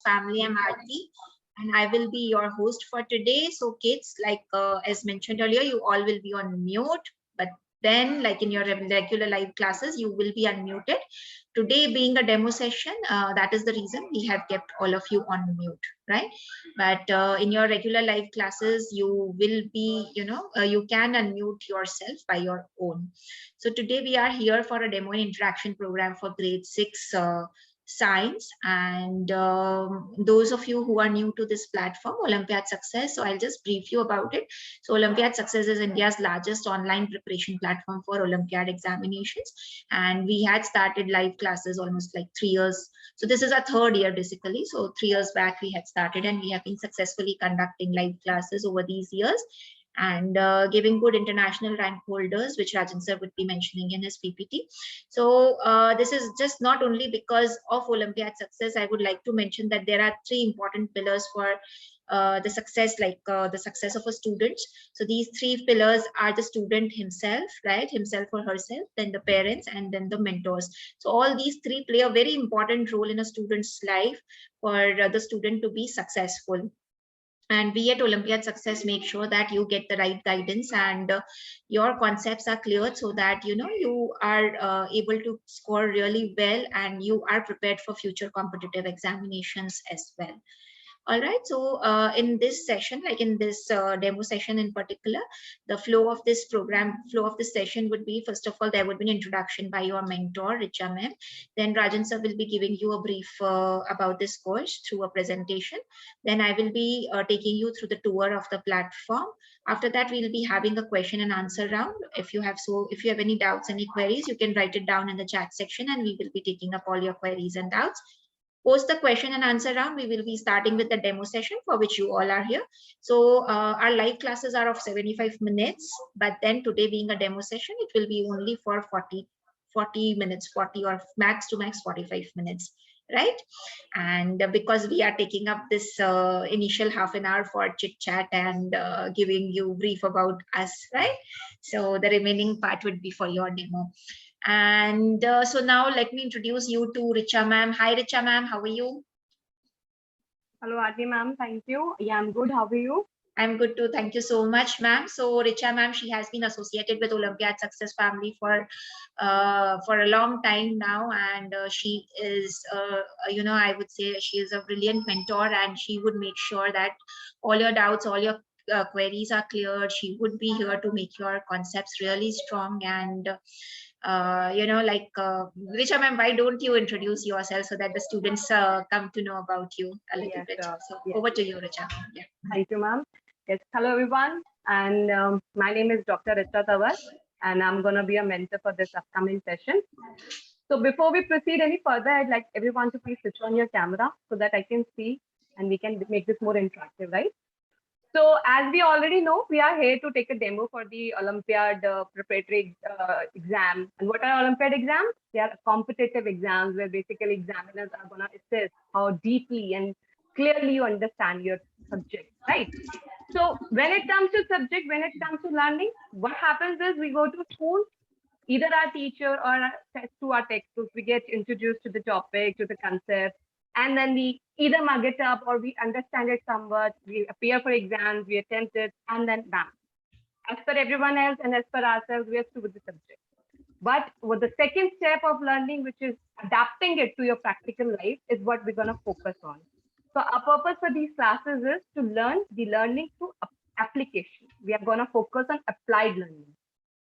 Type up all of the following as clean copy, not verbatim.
family. I'm Aarti, and I will be your host for today. So kids, like as mentioned earlier, you all will be on mute, but then like in your regular live classes, you will be unmuted. Today being a demo session, that is the reason we have kept all of you on mute, right? But in your regular live classes, you will be, you can unmute yourself by your own. So today we are here for a demo and interaction program for grade 6 science, and those of you who are new to this platform, Olympiad Success, so I'll just brief you about it. So Olympiad Success is India's largest online preparation platform for Olympiad examinations, and we had started live classes almost like 3 years. So this is our 3rd year basically. So 3 years back we had started, and we have been successfully conducting live classes over these years, and giving good international rank holders, which Rajan sir would be mentioning in his PPT. So this is just not only because of Olympiad success. I would like to mention that there are 3 important pillars for the success, the success of a student. So these 3 pillars are the student himself, right? Himself or herself, then the parents, and then the mentors. So all these 3 play a very important role in a student's life for the student to be successful. And we at Olympiad Success make sure that you get the right guidance, and your concepts are cleared, so that you are able to score really well, and you are prepared for future competitive examinations as well. All right, so in this session, like in this demo session in particular, the flow of this session would be, first of all, there would be an introduction by your mentor, Richa ma'am. Then Rajan sir will be giving you a brief about this course through a presentation. Then I will be taking you through the tour of the platform. After that, we will be having a question and answer round. If you have any doubts, any queries, you can write it down in the chat section, and we will be taking up all your queries and doubts. Post the question and answer round, we will be starting with the demo session for which you all are here. So our live classes are of 75 minutes, but then today being a demo session, it will be only for 40 minutes, 40 or max to max 45 minutes, right? And because we are taking up this initial half an hour for chit chat and giving you brief about us, right? So the remaining part would be for your demo. And so now let me introduce you to Richa ma'am. Hi Richa ma'am, how are you? Hello Aarti ma'am, thank you. Yeah, I'm good. How are you? I'm good too. Thank you so much, ma'am. So Richa ma'am, she has been associated with Olympiad Success family for a long time now, and she is, I would say she is a brilliant mentor, and she would make sure that all your doubts, all your queries are cleared. She would be here to make your concepts really strong, and Richa ma'am, why don't you introduce yourself so that the students come to know about you a little bit? So over to you, Richa. Yeah. Thank you, ma'am. Yes, hello everyone, and my name is Dr. Richa Tawar, and I'm going to be a mentor for this upcoming session. So before we proceed any further, I'd like everyone to please switch on your camera so that I can see and we can make this more interactive, right? So as we already know, we are here to take a demo for the Olympiad preparatory exam. And what are Olympiad exams? They are competitive exams where basically examiners are going to assess how deeply and clearly you understand your subject, right? So when it comes to subject, when it comes to learning, what happens is we go to school, either our teacher or through our textbooks, we get introduced to the topic, to the concept, and then we either mug it up or we understand it somewhat, we appear for exams, we attempt it, and then bam. As per everyone else and as per ourselves, we are through with the subject. But with the second step of learning, which is adapting it to your practical life, is what we're going to focus on. So our purpose for these classes is to learn the learning through application. We are going to focus on applied learning.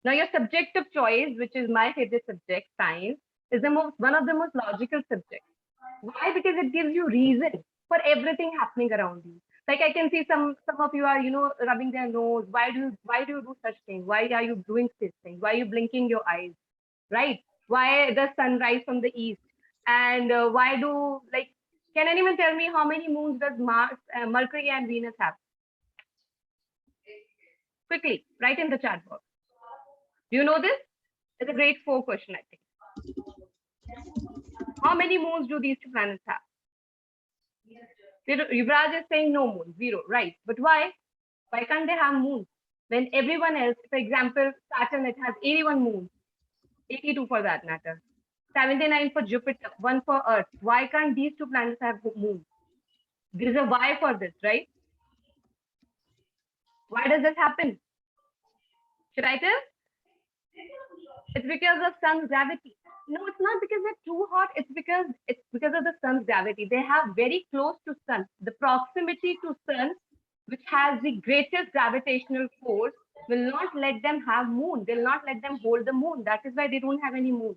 Now, your subject of choice, which is my favorite subject, science, is one of the most logical subjects. Why? Because it gives you reason for everything happening around you. Like I can see some of you are, rubbing their nose. Why do you do such things? Why are you doing such things? Why are you blinking your eyes? Right? Why does sun rise from the east? And why do, can anyone tell me how many moons does Mars, Mercury and Venus have? Quickly, write in the chat box. Do you know this? It's a great 4 question, I think. How many moons do these 2 planets have? Yuvraj is saying no moon, 0, right? But why? Why can't they have moons? When everyone else, for example, Saturn, it has 81 moons, 82 for that matter, 79 for Jupiter, 1 for Earth. Why can't these 2 planets have moons? There is a why for this, right? Why does this happen? Should I tell? It's because of sun's gravity. No, it's not because they're too hot. It's because of the sun's gravity. They have very close to sun. The proximity to sun, which has the greatest gravitational force, will not let them have moon. They'll not let them hold the moon. That is why they don't have any moon.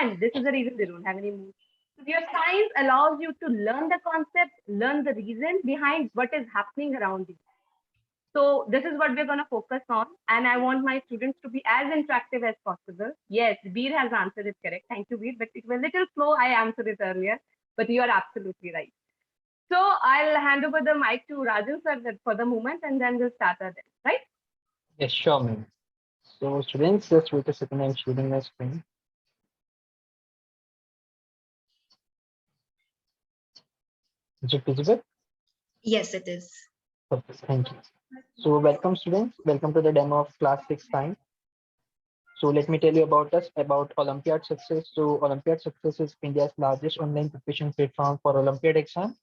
And this is the reason they don't have any moon. So your science allows you to learn the concept, learn the reason behind what is happening around you. So this is what we're going to focus on. And I want my students to be as interactive as possible. Yes, Veer has answered it correct. Thank you, Veer. But it was a little slow. I answered it earlier, but you are absolutely right. So I'll hand over the mic to Rajan sir for the moment, and then we'll start our day, right? Yes, sure, ma'am. So students, just wait a second, I'm sharing my screen. Is it visible? Yes, it is. Okay, thank you. So welcome students, welcome to the demo of class 6 science. So let me tell you about us, about Olympiad Success. So Olympiad Success is India's largest online preparation platform for Olympiad exam.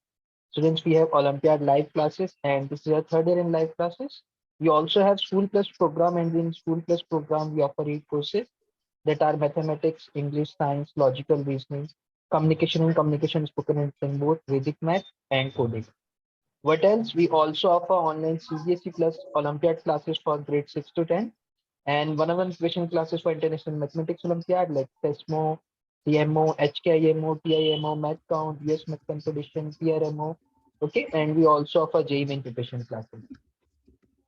Students, we have Olympiad live classes, and this is our third year in live classes. We also have School Plus program, and in School Plus program, we offer 8 courses that are mathematics, English, science, logical reasoning, communication and communication spoken and written, both Vedic math and coding. What else? We also offer online CBSE plus Olympiad classes for grade 6 to 10 and one-on-one preparation classes for International Mathematics Olympiad like TESMO, TMO, HKIMO, TIMO, Math Count, US Math Competition, PRMO. Okay, and we also offer JEE main preparation classes.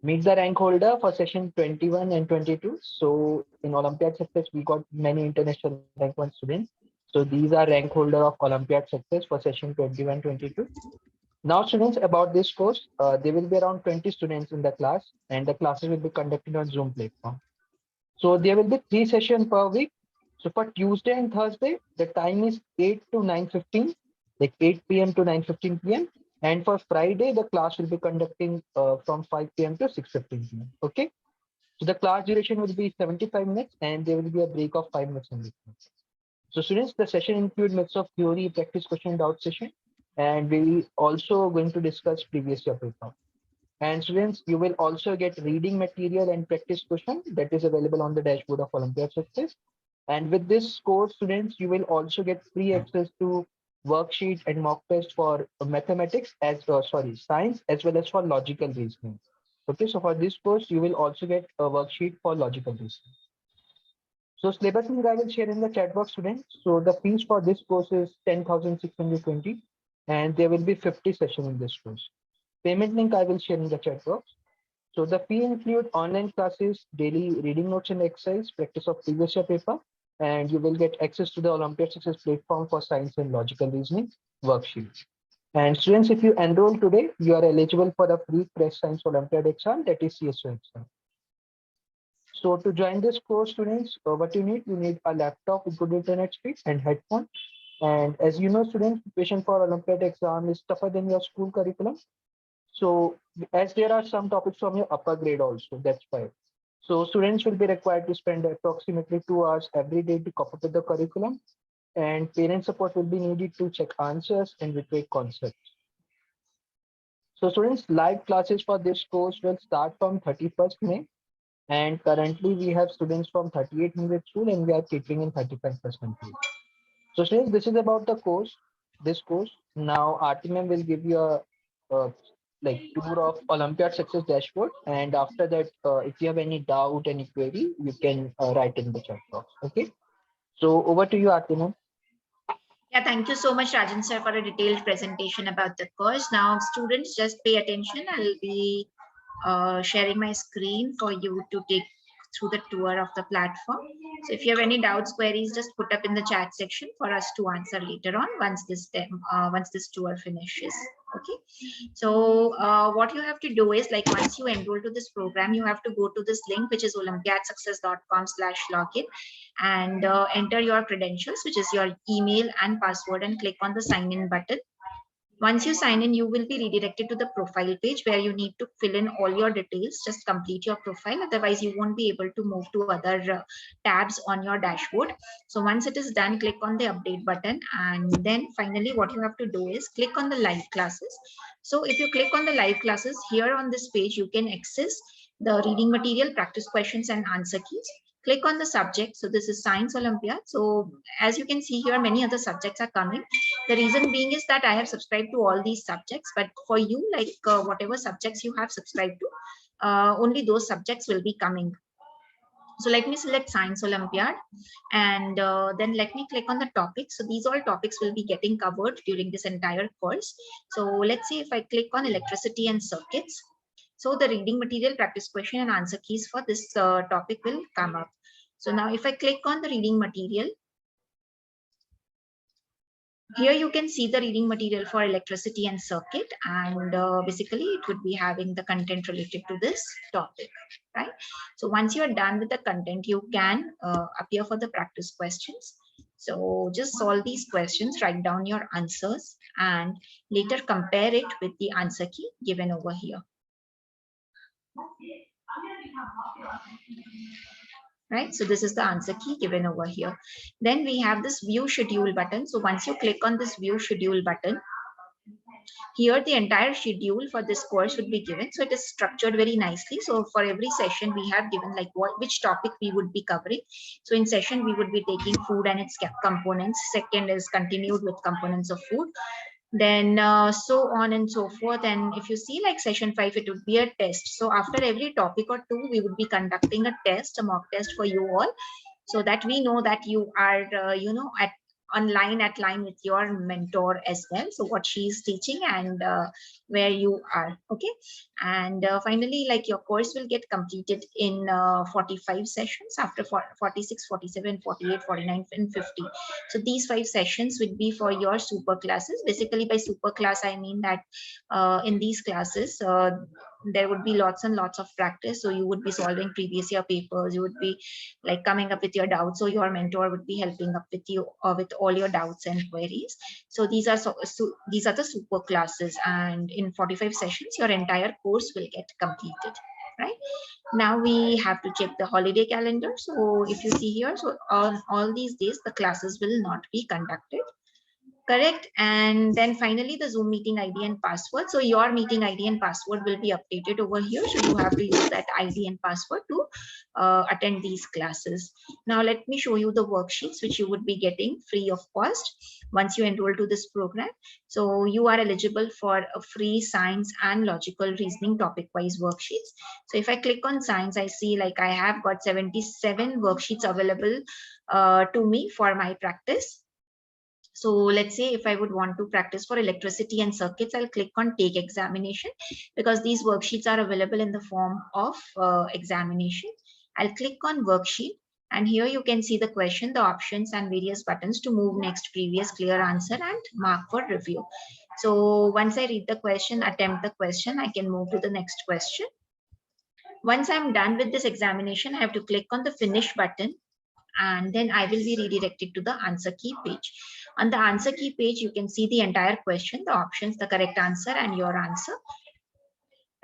Meet the rank holder for session 21 and 22. So in Olympiad Success, we got many international rank 1 students. So these are rank holder of Olympiad Success for session 21-22. Now students, about this course, there will be around 20 students in the class and the classes will be conducted on Zoom platform. So there will be 3 sessions per week. So for Tuesday and Thursday, the time is 8 to 9:15, like 8 p.m. to 9:15 p.m. And for Friday, the class will be conducting from 5 p.m. to 6:15 p.m. Okay. So the class duration will be 75 minutes and there will be a break of 5 minutes in between. So students, the session include mix of theory, practice question, doubt session, and we also going to discuss previous year paper. And students, you will also get reading material and practice question that is available on the dashboard of Olympiad Success. And with this course, students, you will also get free access to worksheet and mock test for mathematics science as well as for logical reasoning. Okay, so for this course, you will also get a worksheet for logical reasoning. So syllabus link I will share in the chat box, students. So the fees for this course is 10,620 and there will be 50 sessions in this course. Payment link I will share in the chat box. So the fee include online classes, daily reading notes and exercise, practice of previous year paper, and you will get access to the Olympiad Success platform for science and logical reasoning worksheets. And students, if you enroll today, you are eligible for the free Press Science Olympiad exam, that is CSO exam. So to join this course, students, what you need a laptop with good internet speed and headphone. And as you know, students, preparation for Olympiad exam is tougher than your school curriculum. So as there are some topics from your upper grade also, that's why. So students will be required to spend approximately 2 hours every day to cope up with the curriculum, and parent support will be needed to check answers and retrieve concepts. So students, live classes for this course will start from 31st May. And currently we have students from 3800 school and we are catering in 35%. So students, this is about the course, this course. Now RTM will give you a like tour of Olympiad Success dashboard. And after that, if you have any doubt, any query, you can write in the chat box. Okay. So over to you, RTM. Yeah, thank you so much, Rajan sir, for a detailed presentation about the course. Now, students, just pay attention. I'll be sharing my screen for you to take through the tour of the platform. So if you have any doubts, queries, just put up in the chat section for us to answer later on once this tour finishes. Okay. So what you have to do is, like, once you enroll to this program, you have to go to this link, which is olympiadsuccess.com/login, and enter your credentials, which is your email and password, and click on the sign in button. Once you sign in, you will be redirected to the profile page where you need to fill in all your details. Just complete your profile. Otherwise, you won't be able to move to other tabs on your dashboard. So once it is done, click on the update button. And then finally, what you have to do is click on the live classes. So if you click on the live classes here on this page, you can access the reading material, practice questions and answer keys. Click on the subject. So this is Science Olympiad. So as you can see here, many other subjects are coming. The reason being is that I have subscribed to all these subjects, but for you, like whatever subjects you have subscribed to, only those subjects will be coming. So let me select Science Olympiad, and then let me click on the topics. So these all topics will be getting covered during this entire course. So let's see if I click on electricity and circuits. So the reading material, practice question and answer keys for this topic will come up. So now if I click on the reading material, here you can see the reading material for electricity and circuit, and basically it would be having the content related to this topic, right? So once you are done with the content, you can appear for the practice questions. So just solve these questions, write down your answers, and later compare it with the answer key given over here. Right, so this is the answer key given over here. Then we have this view schedule button. So once you click on this view schedule button, here the entire schedule for this course would be given. So it is structured very nicely. So for every session we have given like which topic we would be covering. So in session we would be taking food and its components. Second is continued with components of food. Then so on and so forth. And if you see like session 5, it would be a test. So after every topic or two, we would be conducting a test, a mock test for you all, so that we know that you are at line with your mentor as well. So what she is teaching and where you are. Okay. And finally, like your course will get completed in 45 sessions after 46, 47, 48, 49 and 50. So these 5 sessions would be for your super classes. Basically by super class, I mean that in these classes, there would be lots and lots of practice. So you would be solving previous year papers, you would be like coming up with your doubts, so your mentor would be helping up with you with all your doubts and queries. So these are these are the super classes, and in 45 sessions your entire course will get completed, right? Now we have to check the holiday calendar. So if you see here, so on all these days the classes will not be conducted. Correct. And then finally the Zoom meeting ID and password. So your meeting ID and password will be updated over here. So you have to use that ID and password to attend these classes. Now let me show you the worksheets which you would be getting free of cost once you enroll to this program. So you are eligible for a free science and logical reasoning topic wise worksheets. So if I click on science, I see like I have got 77 worksheets available to me for my practice. So let's say if I would want to practice for electricity and circuits, I'll click on take examination, because these worksheets are available in the form of examination. I'll click on worksheet, and here you can see the question, the options and various buttons to move next, previous, clear answer and mark for review. So once I read the question, attempt the question, I can move to the next question. Once I'm done with this examination, I have to click on the finish button, and then I will be redirected to the answer key page. On the answer key page, you can see the entire question, the options, the correct answer and your answer,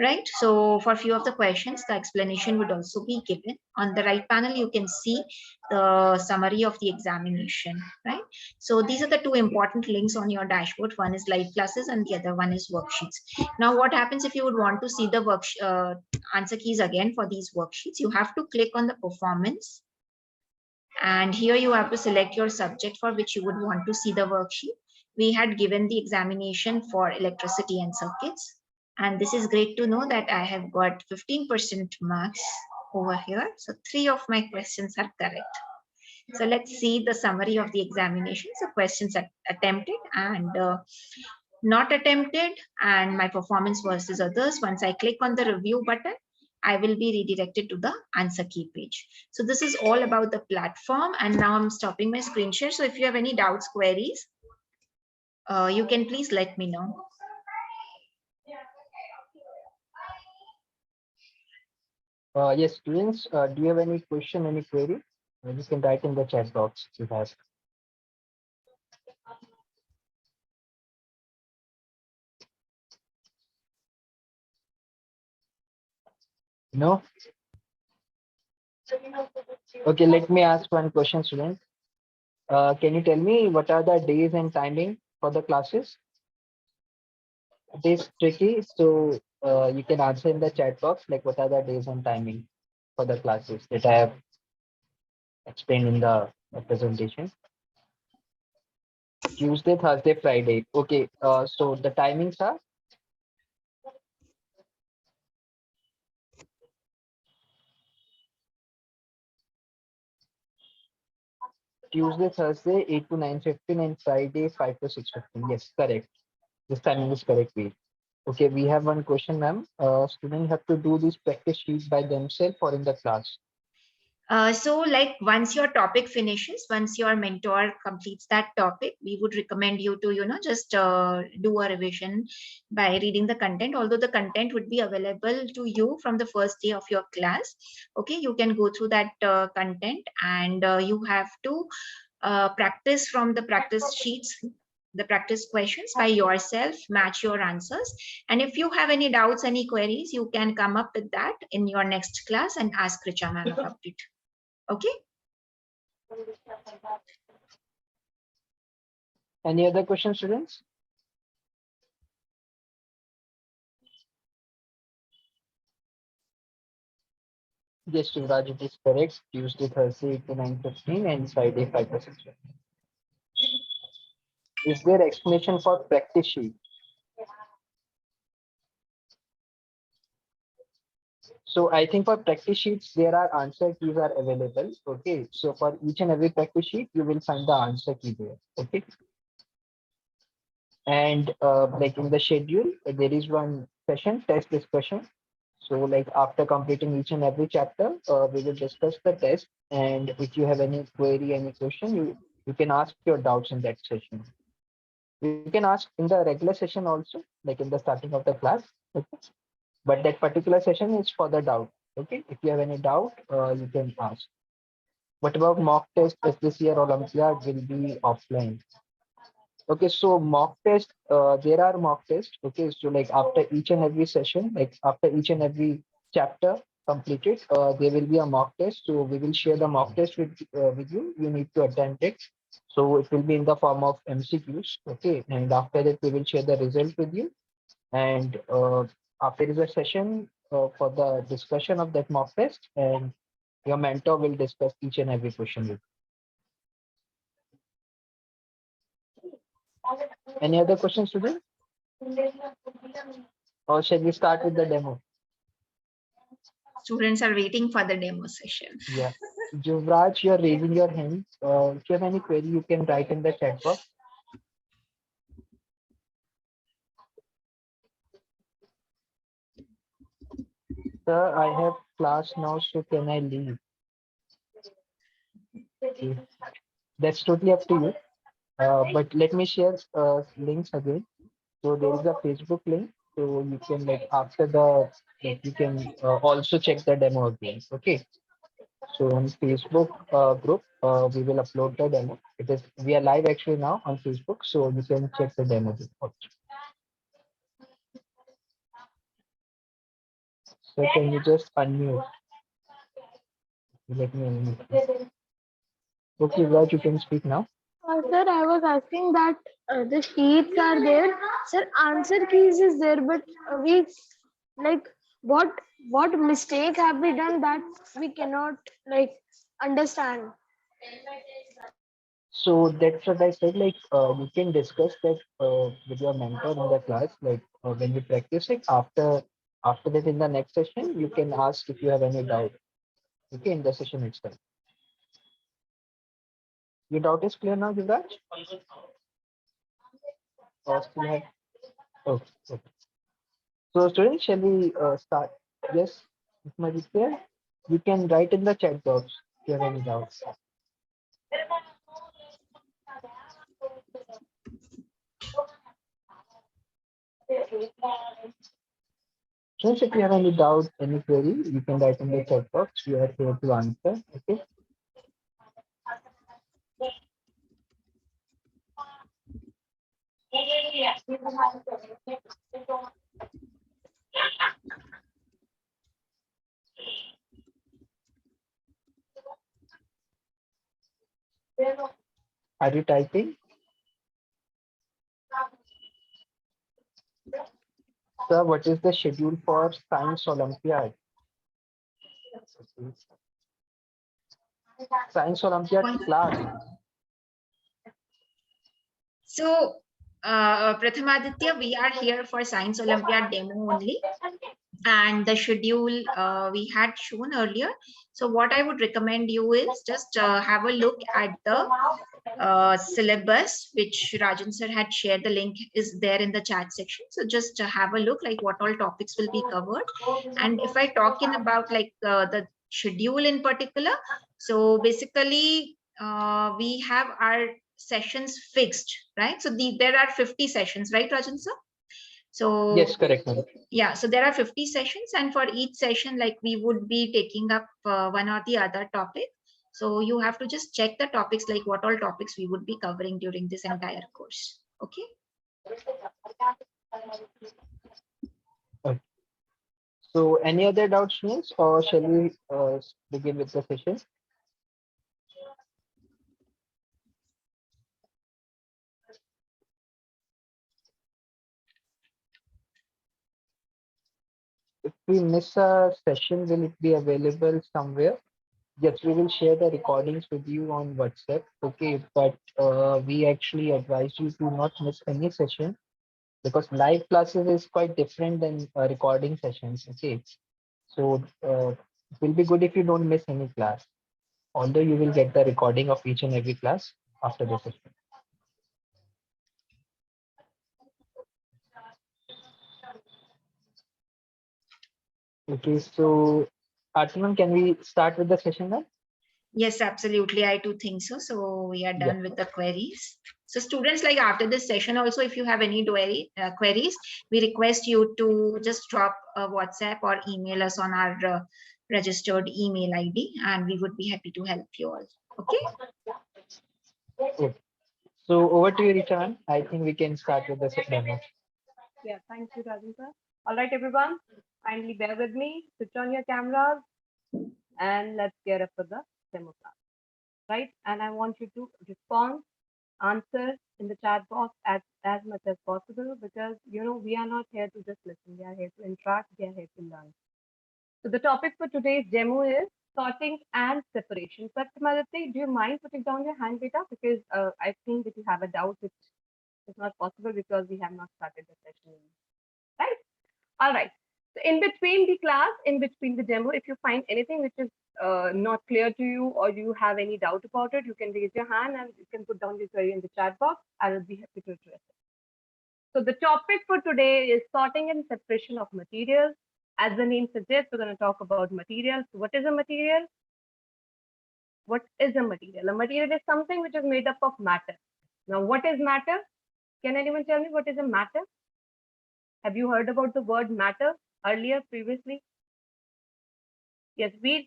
right? So for a few of the questions, the explanation would also be given. On the right panel, you can see the summary of the examination, right? So these are the two important links on your dashboard. One is live classes and the other one is worksheets. Now, what happens if you would want to see the answer keys again for these worksheets? You have to click on the performance, and here you have to select your subject for which you would want to see the worksheet. We had given the examination for electricity and circuits. And this is great to know that I have got 15% marks over here. So 3 of my questions are correct. So let's see the summary of the examination. So questions attempted and not attempted, and my performance versus others. Once I click on the review button, I will be redirected to the answer key page. So this is all about the platform, and now I'm stopping my screen share. So if you have any doubts, queries, you can please let me know. Yes, students, do you have any question, any query? You can write in the chat box if you have. No? Okay, let me ask one question, student. Can you tell me what are the days and timing for the classes? It is tricky, so you can answer in the chat box, like what are the days and timing for the classes that I have explained in the presentation. Tuesday, Thursday, Friday. Okay, so the timings are Tuesday, Thursday, 8 to 9:15, and Friday, 5 to 6:15. Yes, correct. This timing is correct, way. Okay, we have one question, ma'am. Students have to do this practice sheet by themselves or in the class. So like once your topic finishes, once your mentor completes that topic, we would recommend you to, just do a revision by reading the content, although the content would be available to you from the first day of your class. Okay, you can go through that content, and you have to practice from the practice sheets, the practice questions by yourself, match your answers. And if you have any doubts, any queries, you can come up with that in your next class and ask Richa ma'am about it. Okay. Any other questions, students? Yes, Shivraj, it is correct. Tuesday, Thursday, 8 to 9:15, and Friday, 5 to 6:15. Is there explanation for practice sheet? So I think for practice sheets, there are answer keys are available. Okay. So for each and every practice sheet, you will find the answer key there. Okay. And like in the schedule, there is one session, test discussion. So like after completing each and every chapter, we will discuss the test. And if you have any query, any question, you can ask your doubts in that session. You can ask in the regular session also, like in the starting of the class. Okay. But that particular session is for the doubt. Okay. If you have any doubt, you can ask. What about mock test? As this year Olympiad will be offline. Okay, so mock test, there are mock tests. Okay, so like after each and every session, like after each and every chapter completed, there will be a mock test. So we will share the mock test with you. You need to attend it. So it will be in the form of MCQs. Okay, and after that we will share the result with you. And after is a session for the discussion of that mock test, and your mentor will discuss each and every question with you. Any other questions today? Or shall we start with the demo? Students are waiting for the demo session. Yeah. Yuvraj, you're raising your hand. If you have any query, you can write in the chat box. Sir, I have class now, so can I leave? Okay. That's totally up to you. But let me share links again. So there is a Facebook link. So you can like after the like you can also check the demo again. Okay. So on Facebook group, we will upload the demo. We are live actually now on Facebook, so you can check the demo. Also. So can you just unmute? Let me unmute. Okay, Raj, you can speak now. Sir, I was asking that the sheets are there. Sir, answer keys is there, but we like what what mistake have we done that we cannot like understand? So that's what I said. Like you can discuss that with your mentor in the class. Like when you practice it after that in the next session, you can ask if you have any doubt. Okay, in the session itself. Your doubt is clear now, Yuvraj? Or still have? Okay, okay. So students, shall we start? Yes, it might be clear. You can write in the chat box if you have any doubts. Students, if you have any doubt, any query, you can write in the chat box. We are here to answer. Okay. Are you typing? Sir, what is the schedule for Science Olympiad? Science Olympiad class. So, Prathamaditya, we are here for Science Olympiad demo only. And the schedule we had shown earlier. So what I would recommend you is just have a look at the syllabus, which Rajan sir had shared. The link is there in the chat section. So just have a look like what all topics will be covered. And if I talk in about like the schedule in particular, so basically we have our sessions fixed, right? So there are 50 sessions, right, Rajan sir? So Yes, correct, madam. yeah, so there are 50 sessions, and for each session, like we would be taking up one or the other topic. So you have to just check the topics, like what all topics we would be covering during this entire course. Okay. So any other doubts, students, or shall we begin with the session? If we miss a session, will it be available somewhere? Yes, we will share the recordings with you on WhatsApp. Okay, but we actually advise you to not miss any session because live classes is quite different than recording sessions. Okay, so it will be good if you don't miss any class, although you will get the recording of each and every class after the session. Okay, so Artiman, can we start with the session now? Yes, absolutely. I do think so. So we are done with the queries. So students, like after this session also, if you have any queries, we request you to just drop a WhatsApp or email us on our registered email ID, and we would be happy to help you all. Okay. Okay. So over to you, Richard. I think we can start with the demo. Yeah, thank you, Rajan sir. All right, everyone, kindly bear with me. Switch on your cameras and let's get up for the demo class, right? And I want you to respond, answer in the chat box as much as possible because, we are not here to just listen. We are here to interact. We are here to learn. So the topic for today's demo is sorting and separation. But Madhuri, do you mind putting down your hand, beta? Because I think that you have a doubt which is not possible because we have not started the session. Right? All right. So in between the class, in between the demo, if you find anything which is not clear to you or you have any doubt about it, you can raise your hand and you can put down your query in the chat box. I will be happy to address it. So the topic for today is sorting and separation of materials. As the name suggests, we're going to talk about materials. So what is a material? What is a material? A material is something which is made up of matter. Now, what is matter? Can anyone tell me what is a matter? Have you heard about the word matter earlier, previously? Yes, Veer,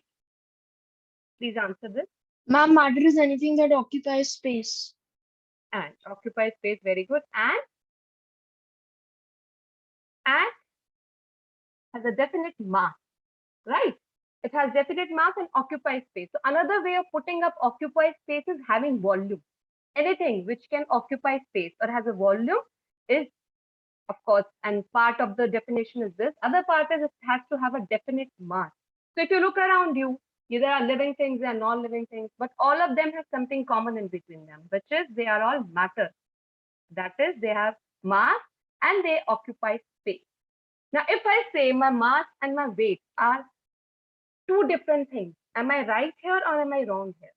please answer this. Ma'am, matter is anything that occupies space. And occupies space, very good. And has a definite mass, right? It has definite mass and occupies space. So another way of putting up occupied space is having volume. Anything which can occupy space or has a volume is, of course, and part of the definition is this. Other part is it has to have a definite mass. So if you look around you, there are living things and non-living things, but all of them have something common in between them, which is they are all matter. That is, they have mass and they occupy space. Now, if I say my mass and my weight are two different things, am I right here or am I wrong here?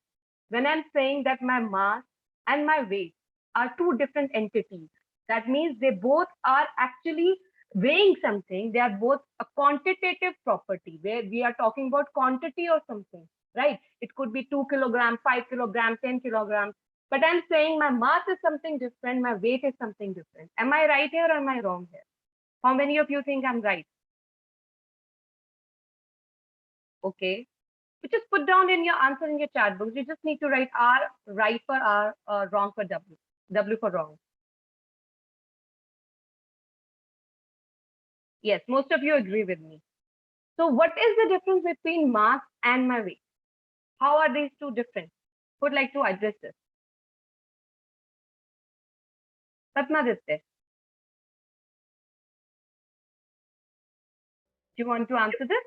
When I'm saying that my mass and my weight are two different entities, that means they both are actually weighing something. They are both a quantitative property where we are talking about quantity or something, right? It could be 2 kilograms, 5 kilograms, 10 kilograms. But I'm saying my mass is something different, my weight is something different. Am I right here or am I wrong here? How many of you think I'm right? Okay. You just put down in your answer in your chat box. You just need to write R, right for R, wrong for W, W for wrong. Yes, most of you agree with me. So what is the difference between mass and my weight? How are these two different? Who would like to address this? Ratnaditya, do you want to answer this?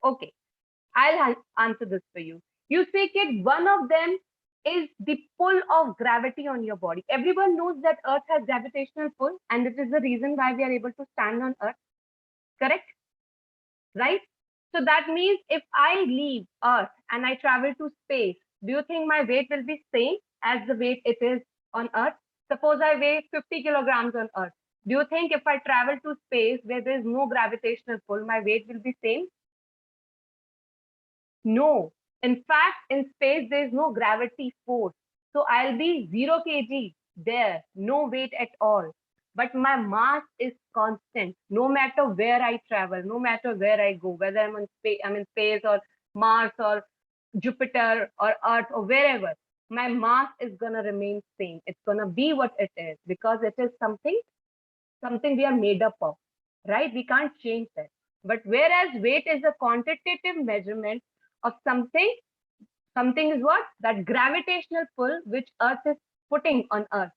Okay, I'll answer this for you. You say, kid, one of them is the pull of gravity on your body. Everyone knows that Earth has gravitational pull, and it is the reason why we are able to stand on Earth. Correct? Right? So that means if I leave Earth and I travel to space, do you think my weight will be same as the weight it is on Earth? Suppose I weigh 50 kilograms on Earth. Do you think if I travel to space where there is no gravitational pull, my weight will be same? No. In fact, in space, there is no gravity force. So I'll be 0 kg there, no weight at all. But my mass is constant, no matter where I travel, no matter where I go, whether I'm in space or Mars or Jupiter or Earth or wherever. My mass is gonna remain same. It's gonna be what it is because it is something we are made up of, right? We can't change that. But whereas weight is a quantitative measurement of something, something is what? That gravitational pull which Earth is putting on Earth.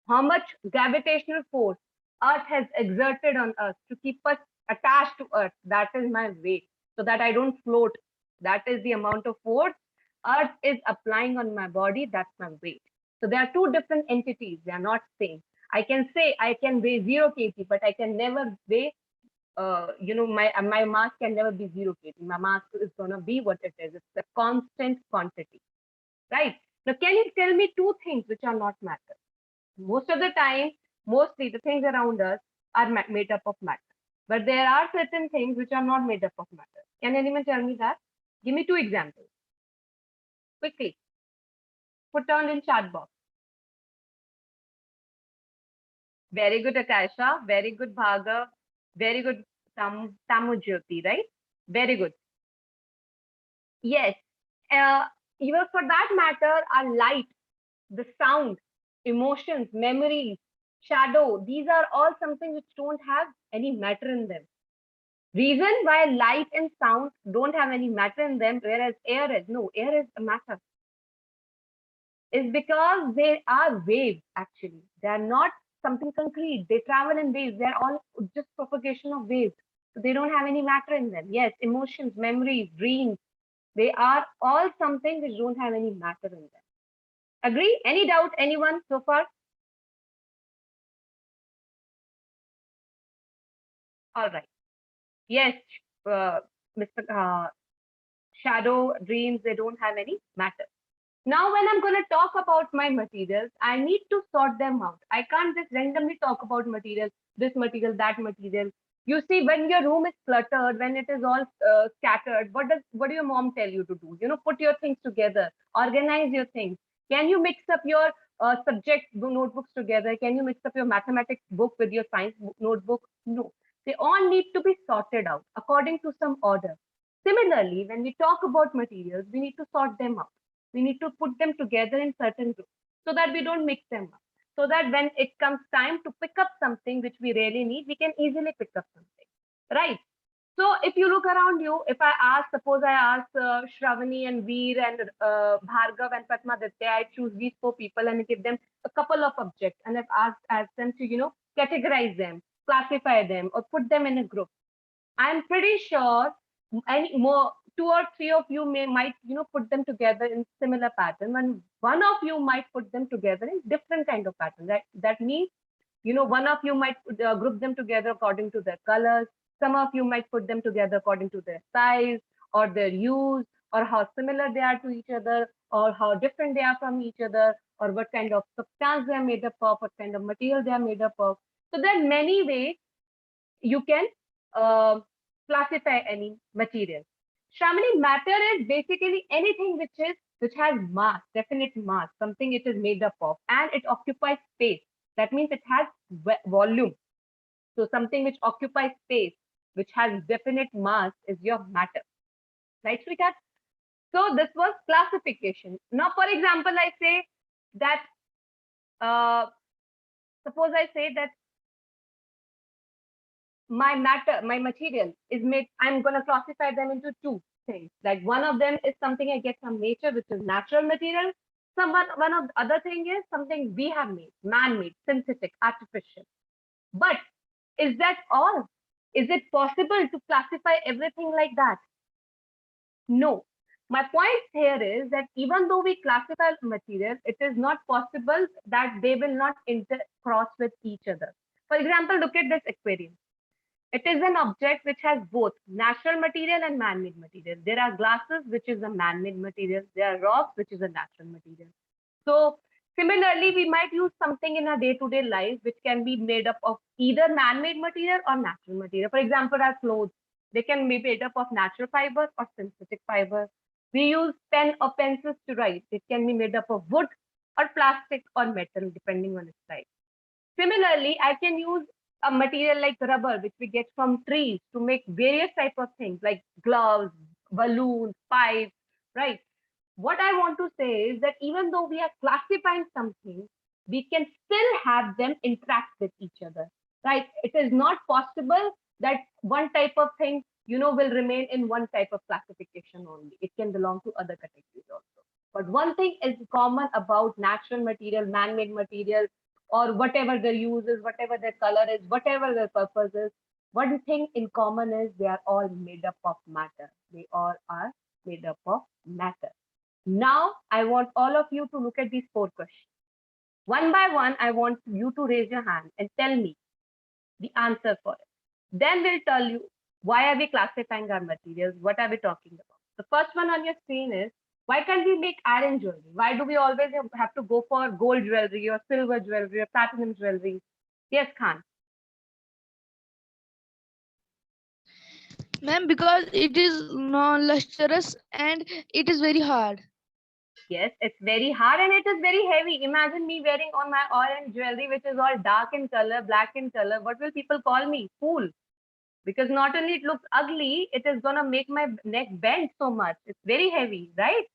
How much gravitational force Earth has exerted on us to keep us attached to Earth. That is my weight, so that I don't float. That is the amount of force Earth is applying on my body. That's my weight. So there are two different entities. They are not same. I can say I can weigh 0 kg, but I can never weigh, my mass can never be 0 kg. My mass is going to be what it is. It's a constant quantity, right? Now, can you tell me two things which are not matter? Most of the time, mostly the things around us are made up of matter. But there are certain things which are not made up of matter. Can anyone tell me that? Give me two examples. Quickly. Put down in chat box. Very good, Akasha. Very good, Bhargav. Very good, Tamujyoti, right? Very good. Yes. Even for that matter, our light, the sound, emotions, memories, shadow, these are all something which don't have any matter in them. Reason why light and sound don't have any matter in them, whereas air is, no, air is a matter, is because they are waves actually. They are not something concrete. They travel in waves. They are all just propagation of waves. So they don't have any matter in them. Yes, emotions, memories, dreams, they are all something which don't have any matter in them. Agree? Any doubt, anyone so far? All right. Yes, Mr. Shadow, dreams, they don't have any matter. Now, when I'm going to talk about my materials, I need to sort them out. I can't just randomly talk about materials, this material, that material. You see, when your room is cluttered, when it is all scattered, what do your mom tell you to do? Put your things together, organize your things. Can you mix up your subject notebooks together? Can you mix up your mathematics book with your science notebook? No. They all need to be sorted out according to some order. Similarly, when we talk about materials, we need to sort them out. We need to put them together in certain groups so that we don't mix them up. So that when it comes time to pick up something which we really need, we can easily pick up something, right? So if you look around you, if I ask, suppose I ask Shravani and Veer and Bhargav and Padmaditya, I choose these four people and give them a couple of objects and I've asked them to, categorize them, classify them, or put them in a group. I'm pretty sure any more 2 or 3 of you might put them together in similar pattern, and one of you might put them together in different kind of pattern. That means one of you might group them together according to their colors. Some of you might put them together according to their size or their use, or how similar they are to each other, or how different they are from each other, or what kind of substance they are made up of, what kind of material they are made up of. So there are many ways you can classify any material. Shramani, matter is basically anything which has mass, definite mass, something it is made up of, and it occupies space. That means it has volume. So something which occupies space, which has definite mass, is your matter, right, Srikat? So this was classification. Now, for example, I say that suppose I say that my material is made, I'm going to classify them into two. things. Like one of them is something I get from nature, which is natural material. One of the other thing is something we have made, man-made, synthetic, artificial. But is that all? Is it possible to classify everything like that? No. My point here is that even though we classify material, it is not possible that they will not intercross with each other. For example, look at this aquarium. It is an object which has both natural material and man-made material. There are glasses, which is a man-made material. There are rocks, which is a natural material. So similarly, we might use something in our day-to-day life which can be made up of either man-made material or natural material. For example, our clothes, they can be made up of natural fiber or synthetic fiber. We use pen or pencils to write. It can be made up of wood or plastic or metal, depending on its type. Similarly, I can use a material like rubber, which we get from trees, to make various type of things like gloves, balloons, pipes, right? What I want to say is that even though we are classifying something, we can still have them interact with each other, right? It is not possible that one type of thing, will remain in one type of classification only. It can belong to other categories also. But one thing is common about natural material, man-made material, or whatever their use is, whatever their color is, whatever their purpose is. One thing in common is they are all made up of matter. They all are made up of matter. Now, I want all of you to look at these 4 questions. One by one, I want you to raise your hand and tell me the answer for it. Then we'll tell you why are we classifying our materials, what are we talking about. The first one on your screen is, why can't we make iron jewelry? Why do we always have to go for gold jewelry or silver jewelry or platinum jewelry? Yes, Khan. Ma'am, because it is non-lustrous and it is very hard. Yes, it's very hard and it is very heavy. Imagine me wearing on my orange jewelry, which is all dark in color, black in color. What will people call me? Fool. Because not only it looks ugly, it is going to make my neck bend so much. It's very heavy, right?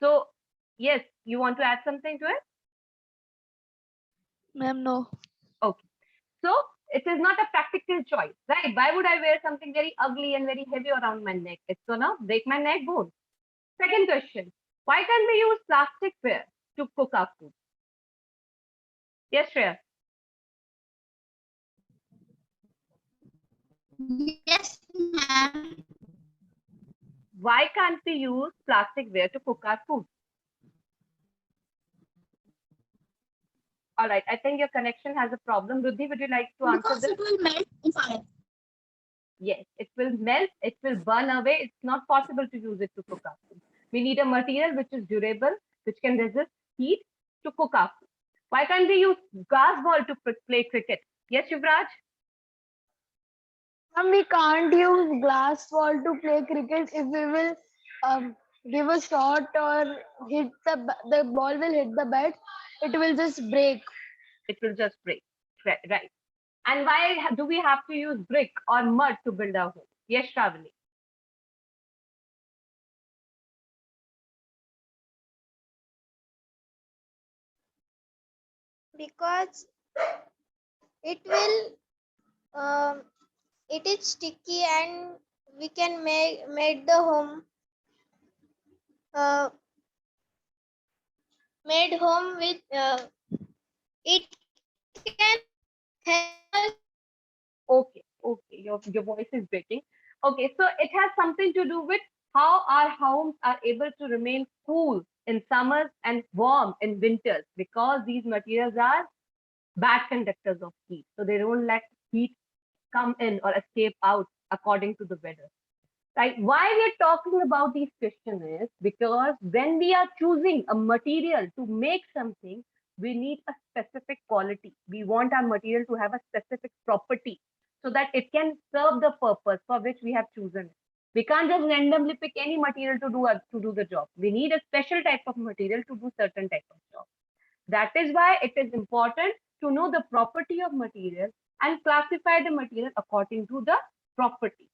So, yes, you want to add something to it? Ma'am, no. Okay. So, it is not a practical choice, right? Why would I wear something very ugly and very heavy around my neck? It's going to break my neck bone. Second question. Why can't we use plasticware to cook our food? Yes, Shreya. Yes, ma'am. Why can't we use plasticware to cook our food? All right, I think your connection has a problem. Ruddhi, would you like to answer this? Because it will melt in fire. Yes, it will melt, it will burn away. It's not possible to use it to cook our food. We need a material which is durable, which can resist heat to cook our food. Why can't we use glass ball to play cricket? Yes, Yuvraj? Ma'am, we can't use glass ball to play cricket. If we will give a shot or hit the ball will hit the bat, it will just break. It will just break. Right. And why do we have to use brick or mud to build our home? Yes, Shravani. Because it will it is sticky and we can make the home made home with it can help. Okay, your voice is breaking. Okay, so it has something to do with how our homes are able to remain cool in summers and warm in winters, because these materials are bad conductors of heat. So they don't let heat come in or escape out according to the weather. Right? Why we're talking about these questions is because when we are choosing a material to make something, we need a specific quality. We want our material to have a specific property so that it can serve the purpose for which we have chosen it. We can't just randomly pick any material to do the job. We need a special type of material to do certain type of job. That is why it is important to know the property of material and classify the material according to the property.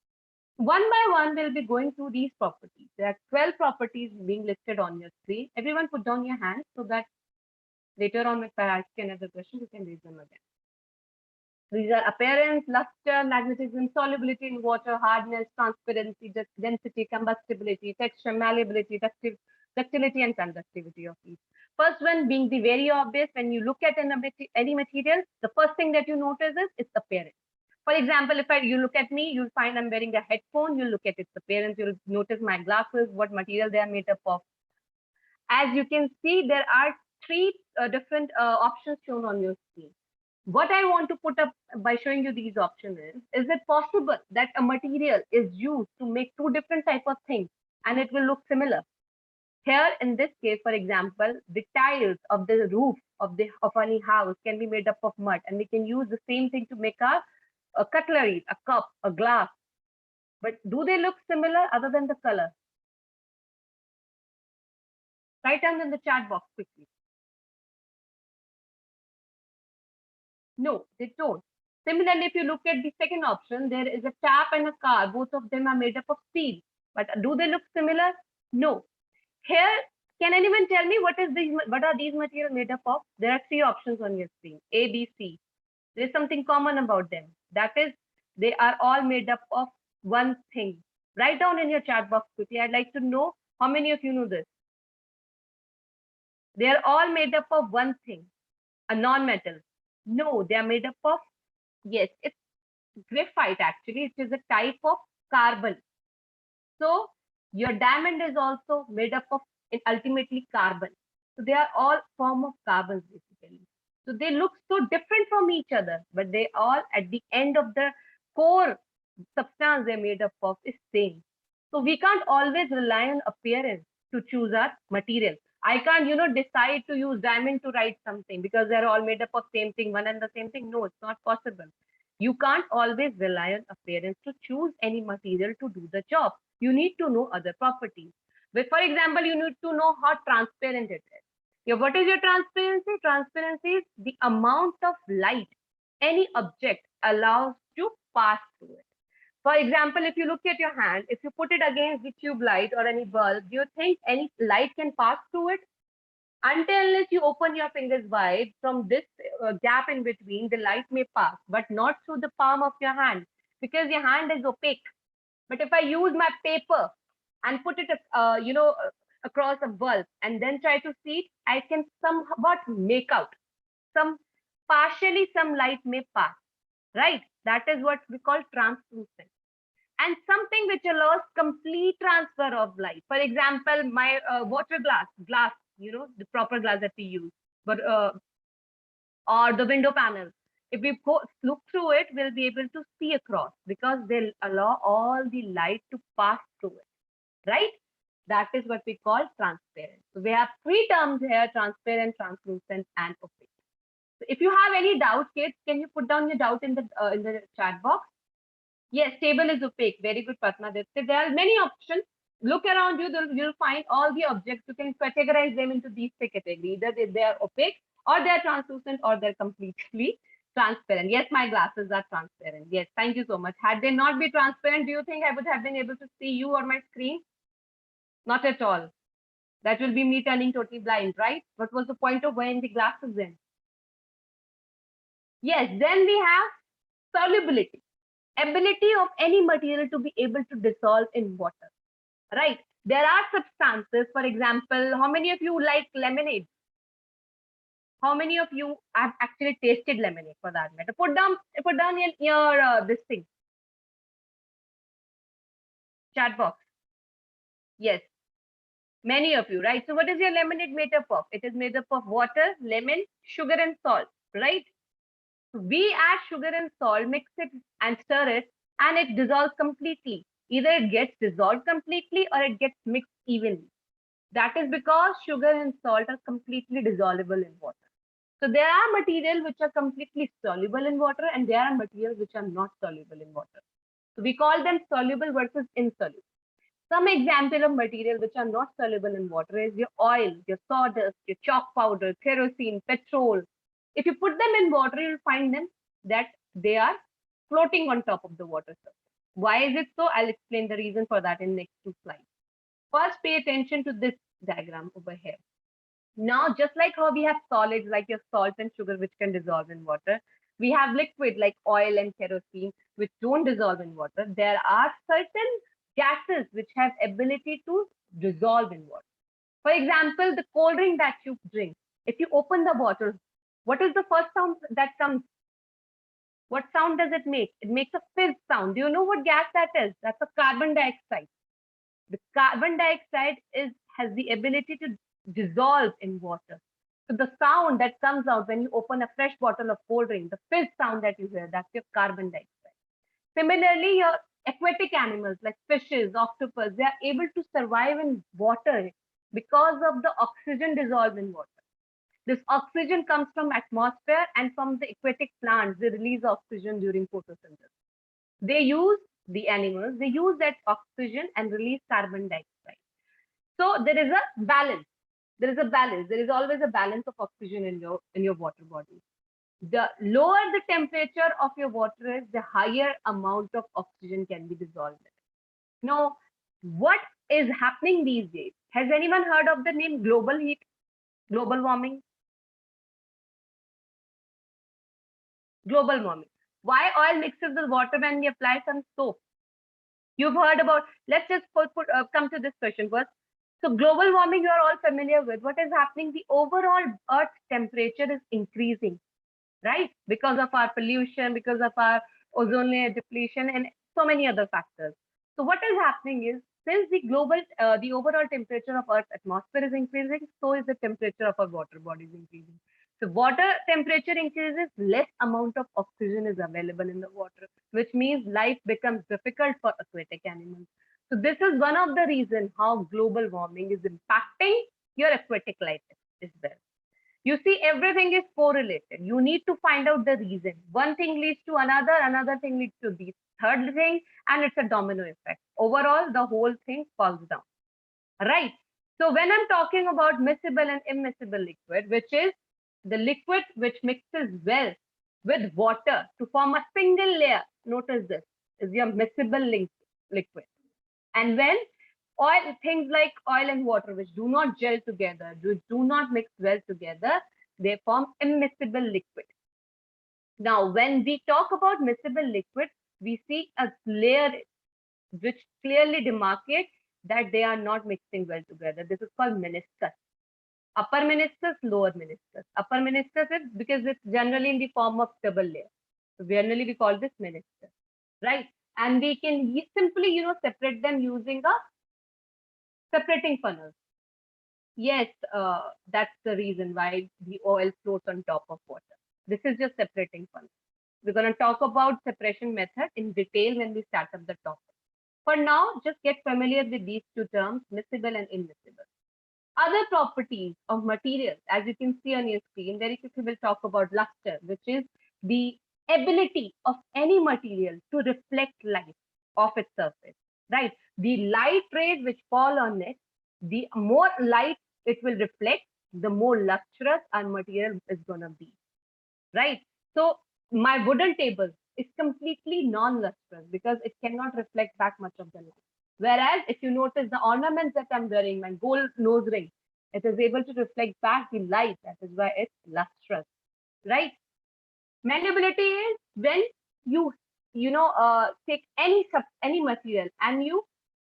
One by one, we'll be going through these properties. There are 12 properties being listed on your screen. Everyone put down your hands so that later on, if I ask you another question, you can raise them again. These are appearance, luster, magnetism, solubility in water, hardness, transparency, density, combustibility, texture, malleability, ductility, and conductivity of each. First one being the very obvious, when you look at any material, the first thing that you notice is its appearance. For example, if you look at me, you'll find I'm wearing a headphone, you'll look at its appearance, you'll notice my glasses, what material they are made up of. As you can see, there are three different options shown on your screen. What I want to put up by showing you these options is it possible that a material is used to make two different type of things and it will look similar? Here in this case, for example, the tiles of the roof of any house can be made up of mud, and we can use the same thing to make a cutlery, a cup, a glass. But do they look similar other than the color? Write down in the chat box quickly. No, they don't. Similarly, if you look at the second option, there is a tap and a car. Both of them are made up of steel. But do they look similar? No. Here, can anyone tell me what are these materials made up of? There are three options on your screen, A, B, C. There is something common about them. That is, they are all made up of one thing. Write down in your chat box quickly. I'd like to know how many of you know this. They are all made up of one thing, a non-metal. No, they are made up of, yes, it's graphite actually. It is a type of carbon. So your diamond is also made up of ultimately carbon. So they are all form of carbons basically. So they look so different from each other, but they all at the end of the core substance they're made up of is same. So we can't always rely on appearance to choose our material. I can't, decide to use diamond to write something because they're all made up of same thing, one and the same thing. No, it's not possible. You can't always rely on appearance to choose any material to do the job. You need to know other properties. But for example, you need to know how transparent it is. Yeah, what is your transparency? Transparency is the amount of light any object allows to pass through it. For example, if you look at your hand, if you put it against the tube light or any bulb, do you think any light can pass through it? Unless you open your fingers wide, from this gap in between, the light may pass, but not through the palm of your hand because your hand is opaque. But if I use my paper and put it, across a bulb and then try to see it, I can somewhat make out partially some light may pass, right? That is what we call translucent. And something which allows complete transfer of light. For example, my water glass, the proper glass that we use, but or the window panel. If we look through it, we'll be able to see across because they'll allow all the light to pass through it, right? That is what we call transparent. So we have three terms here: transparent, translucent, and opaque. So if you have any doubt, kids, can you put down your doubt in the chat box? Yes, table is opaque. Very good, Padma. There are many options. Look around you, you'll find all the objects. You can categorize them into these three categories. Either they are opaque, or they're translucent, or they're completely transparent. Yes, my glasses are transparent. Yes, thank you so much. Had they not been transparent, do you think I would have been able to see you or my screen? Not at all. That will be me turning totally blind, right? What was the point of wearing the glasses then? Yes, then we have solubility. Ability of any material to be able to dissolve in water, right? There are substances, for example, how many of you like lemonade? How many of you have actually tasted lemonade for that matter? Put down your this thing. Chat box. Yes. Many of you, right? So what is your lemonade made up of? It is made up of water, lemon, sugar, and salt, right? So we add sugar and salt, mix it and stir it, and it dissolves completely. Either it gets dissolved completely or it gets mixed evenly. That is because sugar and salt are completely dissolvable in water. So there are materials which are completely soluble in water, and there are materials which are not soluble in water. So we call them soluble versus insoluble. Some example of material which are not soluble in water is your oil, your sawdust, your chalk powder, kerosene, petrol. If you put them in water, you'll find them that they are floating on top of the water surface. Why is it so? I'll explain the reason for that in next two slides. First, pay attention to this diagram over here. Now, just like how we have solids like your salt and sugar which can dissolve in water, We have liquid like oil and kerosene, which don't dissolve in water. There are certain gases which have ability to dissolve in water. For example, the cold drink that you drink, if you open the bottle, what is the first sound that comes? What sound does it make? It makes a fizz sound. Do you know what gas that is? That's a carbon dioxide. The carbon dioxide has the ability to dissolve in water. So the sound that comes out when you open a fresh bottle of cold drink, the fizz sound that you hear, that's your carbon dioxide. Similarly, your aquatic animals like fishes, octopus, they are able to survive in water because of the oxygen dissolved in water. This oxygen comes from atmosphere, and from the aquatic plants, they release oxygen during photosynthesis. They use the animals, they use that oxygen and release carbon dioxide. So there is a balance. There is a balance. There is always a balance of oxygen in your water body. The lower the temperature of your water is, the higher amount of oxygen can be dissolved. Now, what is happening these days? Has anyone heard of the name global heat, global warming? Global warming. Why oil mixes with water when we apply some soap? You've heard about, let's just come to this question first. So global warming, you are all familiar with. What is happening? The overall Earth temperature is increasing, right? Because of our pollution, because of our ozone layer depletion, and so many other factors. So what is happening is, since the overall temperature of Earth's atmosphere is increasing, so is the temperature of our water bodies increasing. So water temperature increases, less amount of oxygen is available in the water, which means life becomes difficult for aquatic animals. So this is one of the reasons how global warming is impacting your aquatic life as well. You see, everything is correlated. You need to find out the reason. One thing leads to another thing leads to the third thing, and it's a domino effect. Overall, the whole thing falls down. Right? So when I'm talking about miscible and immiscible liquid, which is the liquid which mixes well with water to form a single layer, notice this, is your miscible liquid. And when things like oil and water, which do not gel together, do not mix well together, they form immiscible liquid. Now, when we talk about miscible liquid, we see a layer which clearly demarcates that they are not mixing well together. This is called meniscus. Upper meniscus, lower meniscus. Upper meniscus is because it's generally in the form of double layer. So generally we call this meniscus, right? And we can simply, separate them using a separating funnel. Yes, that's the reason why the oil floats on top of water. This is just separating funnel. We're going to talk about separation method in detail when we start up the topic. For now, just get familiar with these two terms, miscible and immiscible. Other properties of materials, as you can see on your screen, very quickly we'll talk about luster, which is the ability of any material to reflect light off its surface, right? The light rays which fall on it, the more light it will reflect, the more lustrous our material is going to be, right? So my wooden table is completely non-lustrous because it cannot reflect back much of the light. Whereas if you notice the ornaments that I'm wearing, my gold nose ring, it is able to reflect back the light. That is why it's lustrous, right? Malleability is when you take any material and you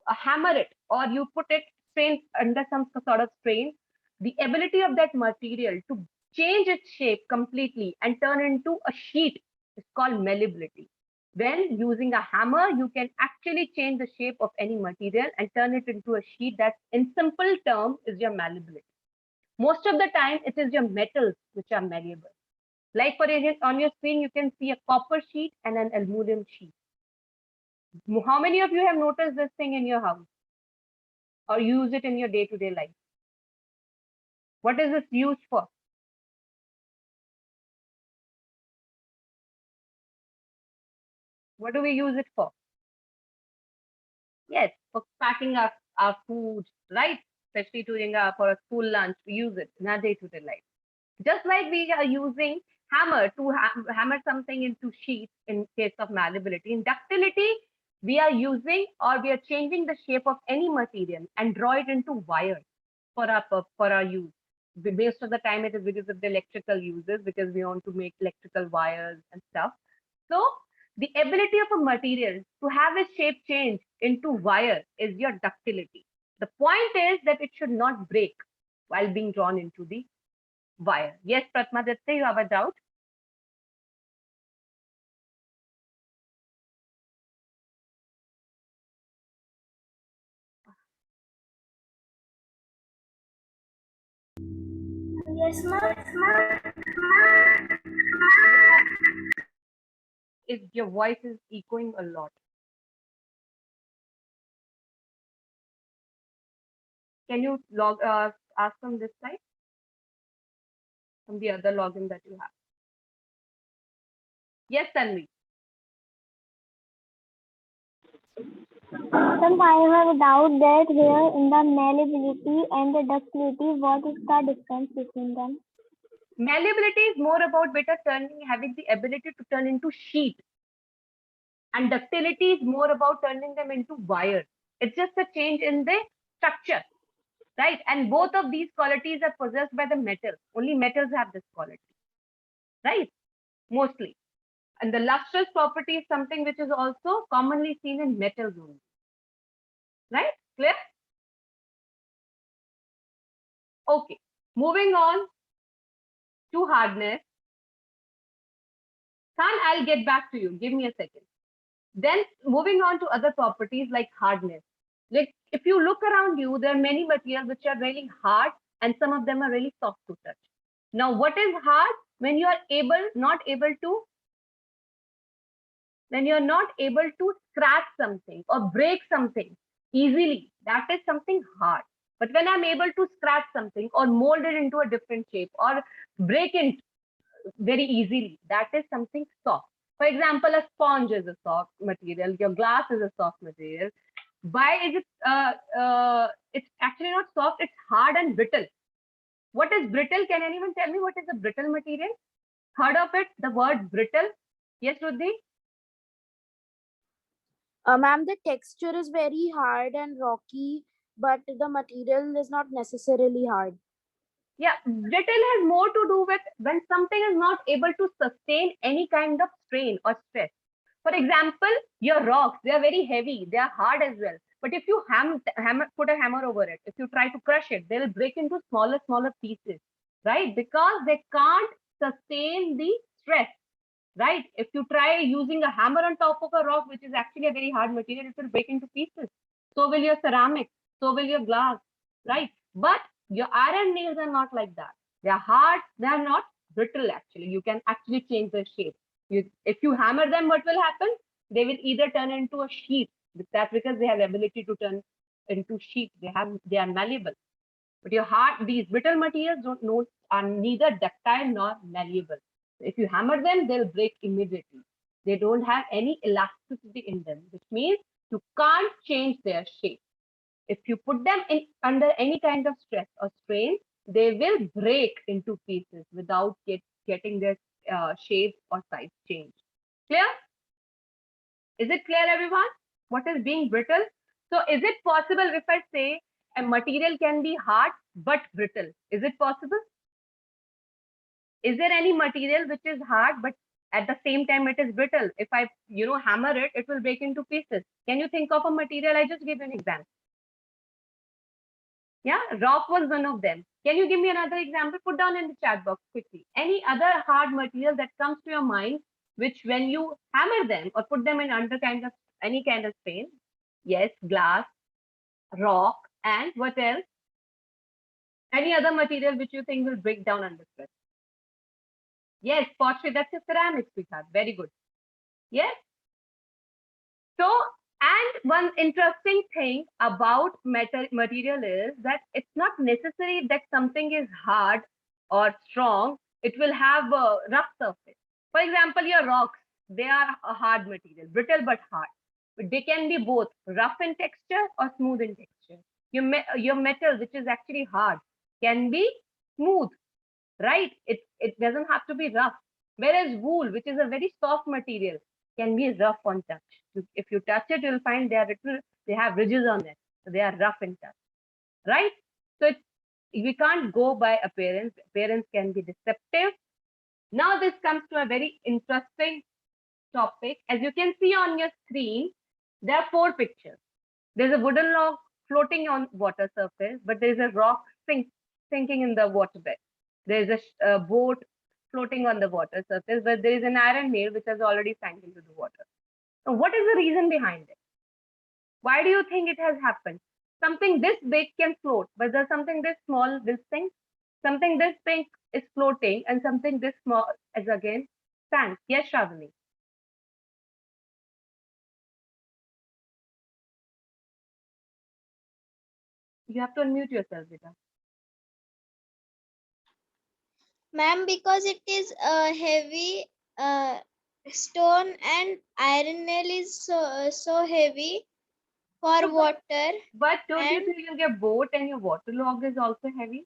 hammer it, or you put it strain under some sort of strain. The ability of that material to change its shape completely and turn into a sheet is called malleability. When using a hammer, you can actually change the shape of any material and turn it into a sheet. That, in simple term, is your malleability. Most of the time, it is your metals which are malleable. Like for instance, on your screen, you can see a copper sheet and an aluminum sheet. How many of you have noticed this thing in your house or use it in your day-to-day life? What is this used for? What do we use it for? Yes, for packing up our food, right? Especially for a school lunch, we use it in our day-to-day life. Just like we are using hammer to hammer something into sheets in case of malleability. In ductility, we are using, or we are changing the shape of any material and draw it into wires for our use. most of the time it is because of the electrical uses, because we want to make electrical wires and stuff. So the ability of a material to have its shape change into wire is your ductility. The point is that it should not break while being drawn into the wire. Yes, Pratma Datta, you have a doubt? Yes, ma'am. If your voice is echoing a lot. Can you ask from this side? From the other login that you have. Yes, Tanvi. Sometimes I have a doubt that here in the malleability and the ductility, what is the difference between them? Malleability is more about having the ability to turn into sheet. And ductility is more about turning them into wire. It's just a change in the structure, right? And both of these qualities are possessed by the metal. Only metals have this quality, right? Mostly. And the lustrous property is something which is also commonly seen in metals only, right? Clear? Okay. Moving on to hardness. Khan, I'll get back to you. Give me a second. Then moving on to other properties like hardness. Like if you look around you, there are many materials which are really hard and some of them are really soft to touch. Now, what is hard? When you are not able to scratch something or break something easily, that is something hard. But when I'm able to scratch something or mold it into a different shape or break it very easily, that is something soft. For example, a sponge is a soft material, your glass is a soft material. Why is it it's actually not soft, it's hard and brittle. What is brittle? Can anyone tell me what is a brittle material? Heard of it, the word brittle? Yes, Ruddhi? Ma'am, the texture is very hard and rocky, but the material is not necessarily hard. Yeah, brittle has more to do with when something is not able to sustain any kind of strain or stress. For example, your rocks, they are very heavy, they are hard as well. But if you put a hammer over it, if you try to crush it, they will break into smaller pieces, right? Because they can't sustain the stress, right? If you try using a hammer on top of a rock, which is actually a very hard material, it will break into pieces. So will your ceramic, so will your glass, right? But your iron nails are not like that. They are hard, they are not brittle actually. You can actually change their shape. If you hammer them, what will happen? They will either turn into a sheet. That's because they have ability to turn into sheet. They are malleable. But these brittle materials are neither ductile nor malleable. If you hammer them, they'll break immediately. They don't have any elasticity in them, which means you can't change their shape. If you put them under any kind of stress or strain, they will break into pieces without getting their shape or size changed. Clear? Is it clear, everyone? What is being brittle? So is it possible if I say a material can be hard but brittle? Is it possible? Is there any material which is hard but at the same time it is brittle? If I hammer it, it will break into pieces. Can you think of a material? I just gave an example. Yeah, rock was one of them. Can you give me another example? Put down in the chat box quickly. Any other hard material that comes to your mind, which when you hammer them or put them in under any kind of strain? Yes, glass, rock, and what else? Any other material which you think will break down under stress? Yes, pottery, that's a ceramics we have. Very good. Yes. So, and one interesting thing about material is that it's not necessary that something is hard or strong. It will have a rough surface. For example, your rocks, they are a hard material, brittle but hard. But they can be both rough in texture or smooth in texture. Your metal, which is actually hard, can be smooth, right? It doesn't have to be rough. Whereas wool, which is a very soft material, can be rough on touch. If you touch it, you'll find they have ridges on it. So they are rough in touch, right? So We can't go by appearance. Appearance can be deceptive. Now this comes to a very interesting topic. As you can see on your screen, there are 4 pictures. There's a wooden log floating on water surface, but there's a rock sinking in the waterbed. There's a boat floating on the water surface, but there is an iron nail which has already sank into the water. So what is the reason behind it? Why do you think it has happened? Something this big can float, but there's something this small will sink. Something this big is floating, and something this small is again sank. Yes, Shravani. You have to unmute yourself, Vita. Ma'am, because it is a heavy stone and iron nail is so heavy for So, water. But don't you And think your boat and your water log is also heavy?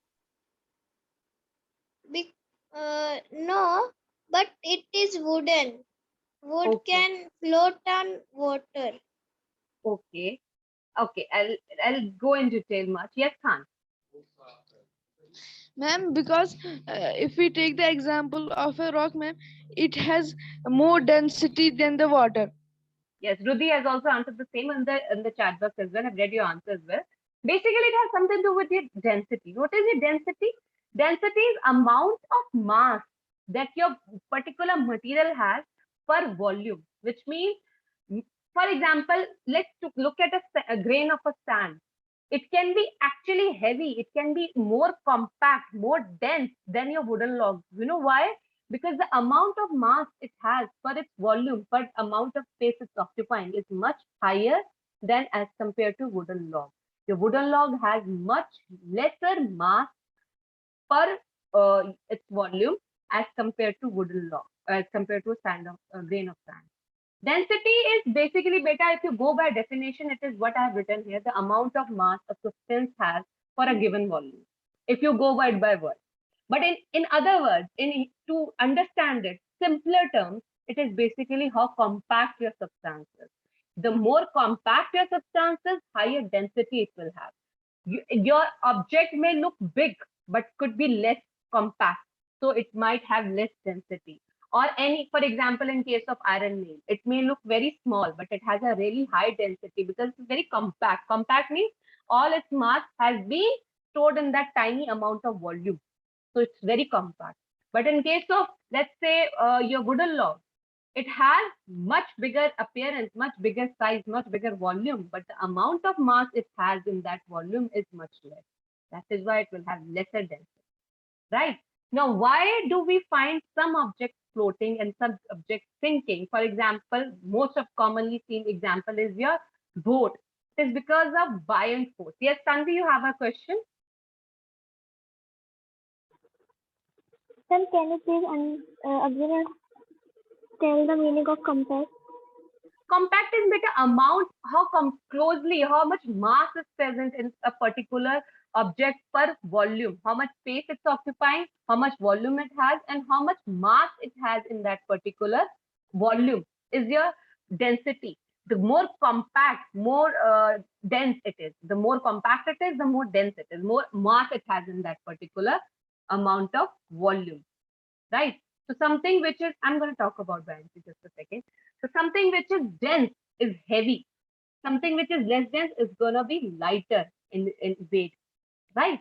no, but it is wooden. Wood Okay. can float on water. Okay. Okay. I'll go in detail much. Yes, Khan. Ma'am, because if we take the example of a rock, ma'am, it has more density than the water. Yes, Rudy has also answered the same in the chat box as well. I've read your answer as well. Basically, it has something to do with your density. What is your density? Density is amount of mass that your particular material has per volume, which means, for example, let's look at a grain of a sand. It can be actually heavy. It can be more compact, more dense than your wooden log. You know why? Because the amount of mass it has per its volume, per amount of space it's occupying is much higher than as compared to wooden log. The wooden log has much lesser mass per its volume as compared to wooden log, as compared to a grain of sand. Density is basically, beta, if you go by definition, it is what I have written here, the amount of mass a substance has for a given volume, if you go word by word. But in other words, to understand it, simpler terms, it is basically how compact your substance is. The more compact your substance is, higher density it will have. Your object may look big, but could be less compact. So it might have less density. Or for example, in case of iron nail, it may look very small, but it has a really high density because it's very compact. Compact means all its mass has been stored in that tiny amount of volume. So it's very compact. But in case of, let's say, your wooden log, it has much bigger appearance, much bigger size, much bigger volume, but the amount of mass it has in that volume is much less. That is why it will have lesser density, right? Now, why do we find some objects floating and some objects sinking? For example, most of commonly seen example is your boat. It is because of buoyant force. Yes, Tanvi, you have a question? Then can you please again tell the meaning of compact? Compact is better amount, how closely, how much mass is present in a particular object per volume, how much space it's occupying, how much volume it has, and how much mass it has in that particular volume is your density. The more compact, more dense it is. The more compact it is, the more dense it is, more mass it has in that particular amount of volume, right? So something which is, I'm going to talk about buoyancy just a second. So something which is dense is heavy. Something which is less dense is going to be lighter in weight, right?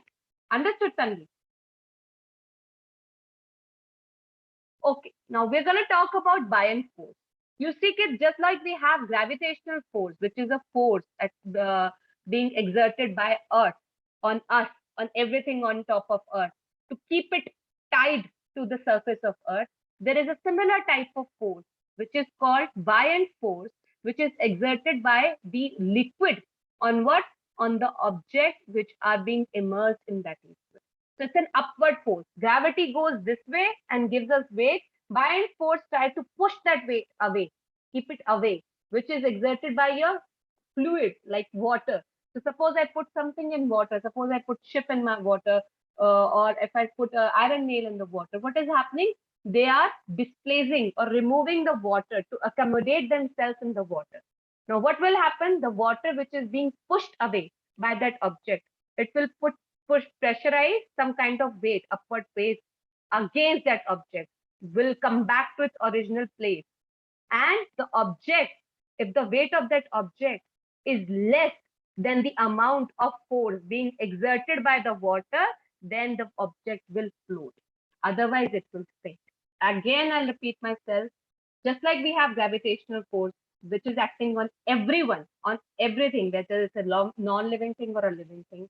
Understood, Tanvi? Okay, now we're going to talk about buoyant force. You see, kids, just like we have gravitational force, which is a force at being exerted by Earth on us, on everything on top of Earth, to keep it tied to the surface of Earth, there is a similar type of force, which is called buoyant force, which is exerted by the liquid on what? On the objects which are being immersed in that liquid. So it's an upward force. Gravity goes this way and gives us weight. Buoyant force tries to push that weight away, keep it away, which is exerted by your fluid like water. So suppose I put something in water, suppose I put ship in my water, or if I put an iron nail in the water, what is happening? They are displacing or removing the water to accommodate themselves in the water. Now what will happen? The water which is being pushed away by that object, it will pressurize some kind of weight, upward weight against that object, will come back to its original place. And the object, if the weight of that object is less than the amount of force being exerted by the water, then the object will float. Otherwise, it will sink. Again, I'll repeat myself. Just like we have gravitational force, which is acting on everyone, on everything, whether it's a non-living thing or a living thing,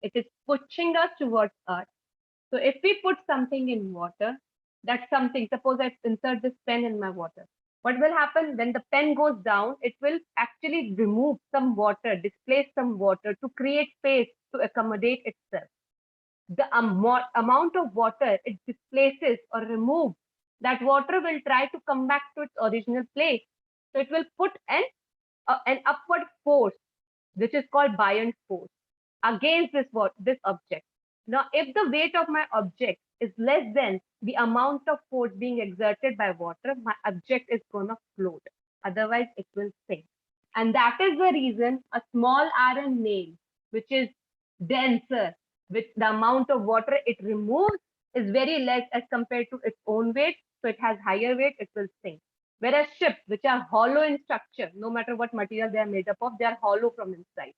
it is pushing us towards Earth. So if we put something in water, that something, suppose I insert this pen in my water, what will happen when the pen goes down? It will actually remove some water, displace some water to create space to accommodate itself. The amount of water it displaces or removes, that water will try to come back to its original place. So it will put an upward force, which is called buoyant force, against this object. Now, if the weight of my object is less than the amount of force being exerted by water, my object is going to float. Otherwise, it will sink. And that is the reason a small iron nail, which is denser, with the amount of water it removes, is very less as compared to its own weight. So it has higher weight, it will sink. Whereas ships, which are hollow in structure, no matter what material they are made up of, they are hollow from inside.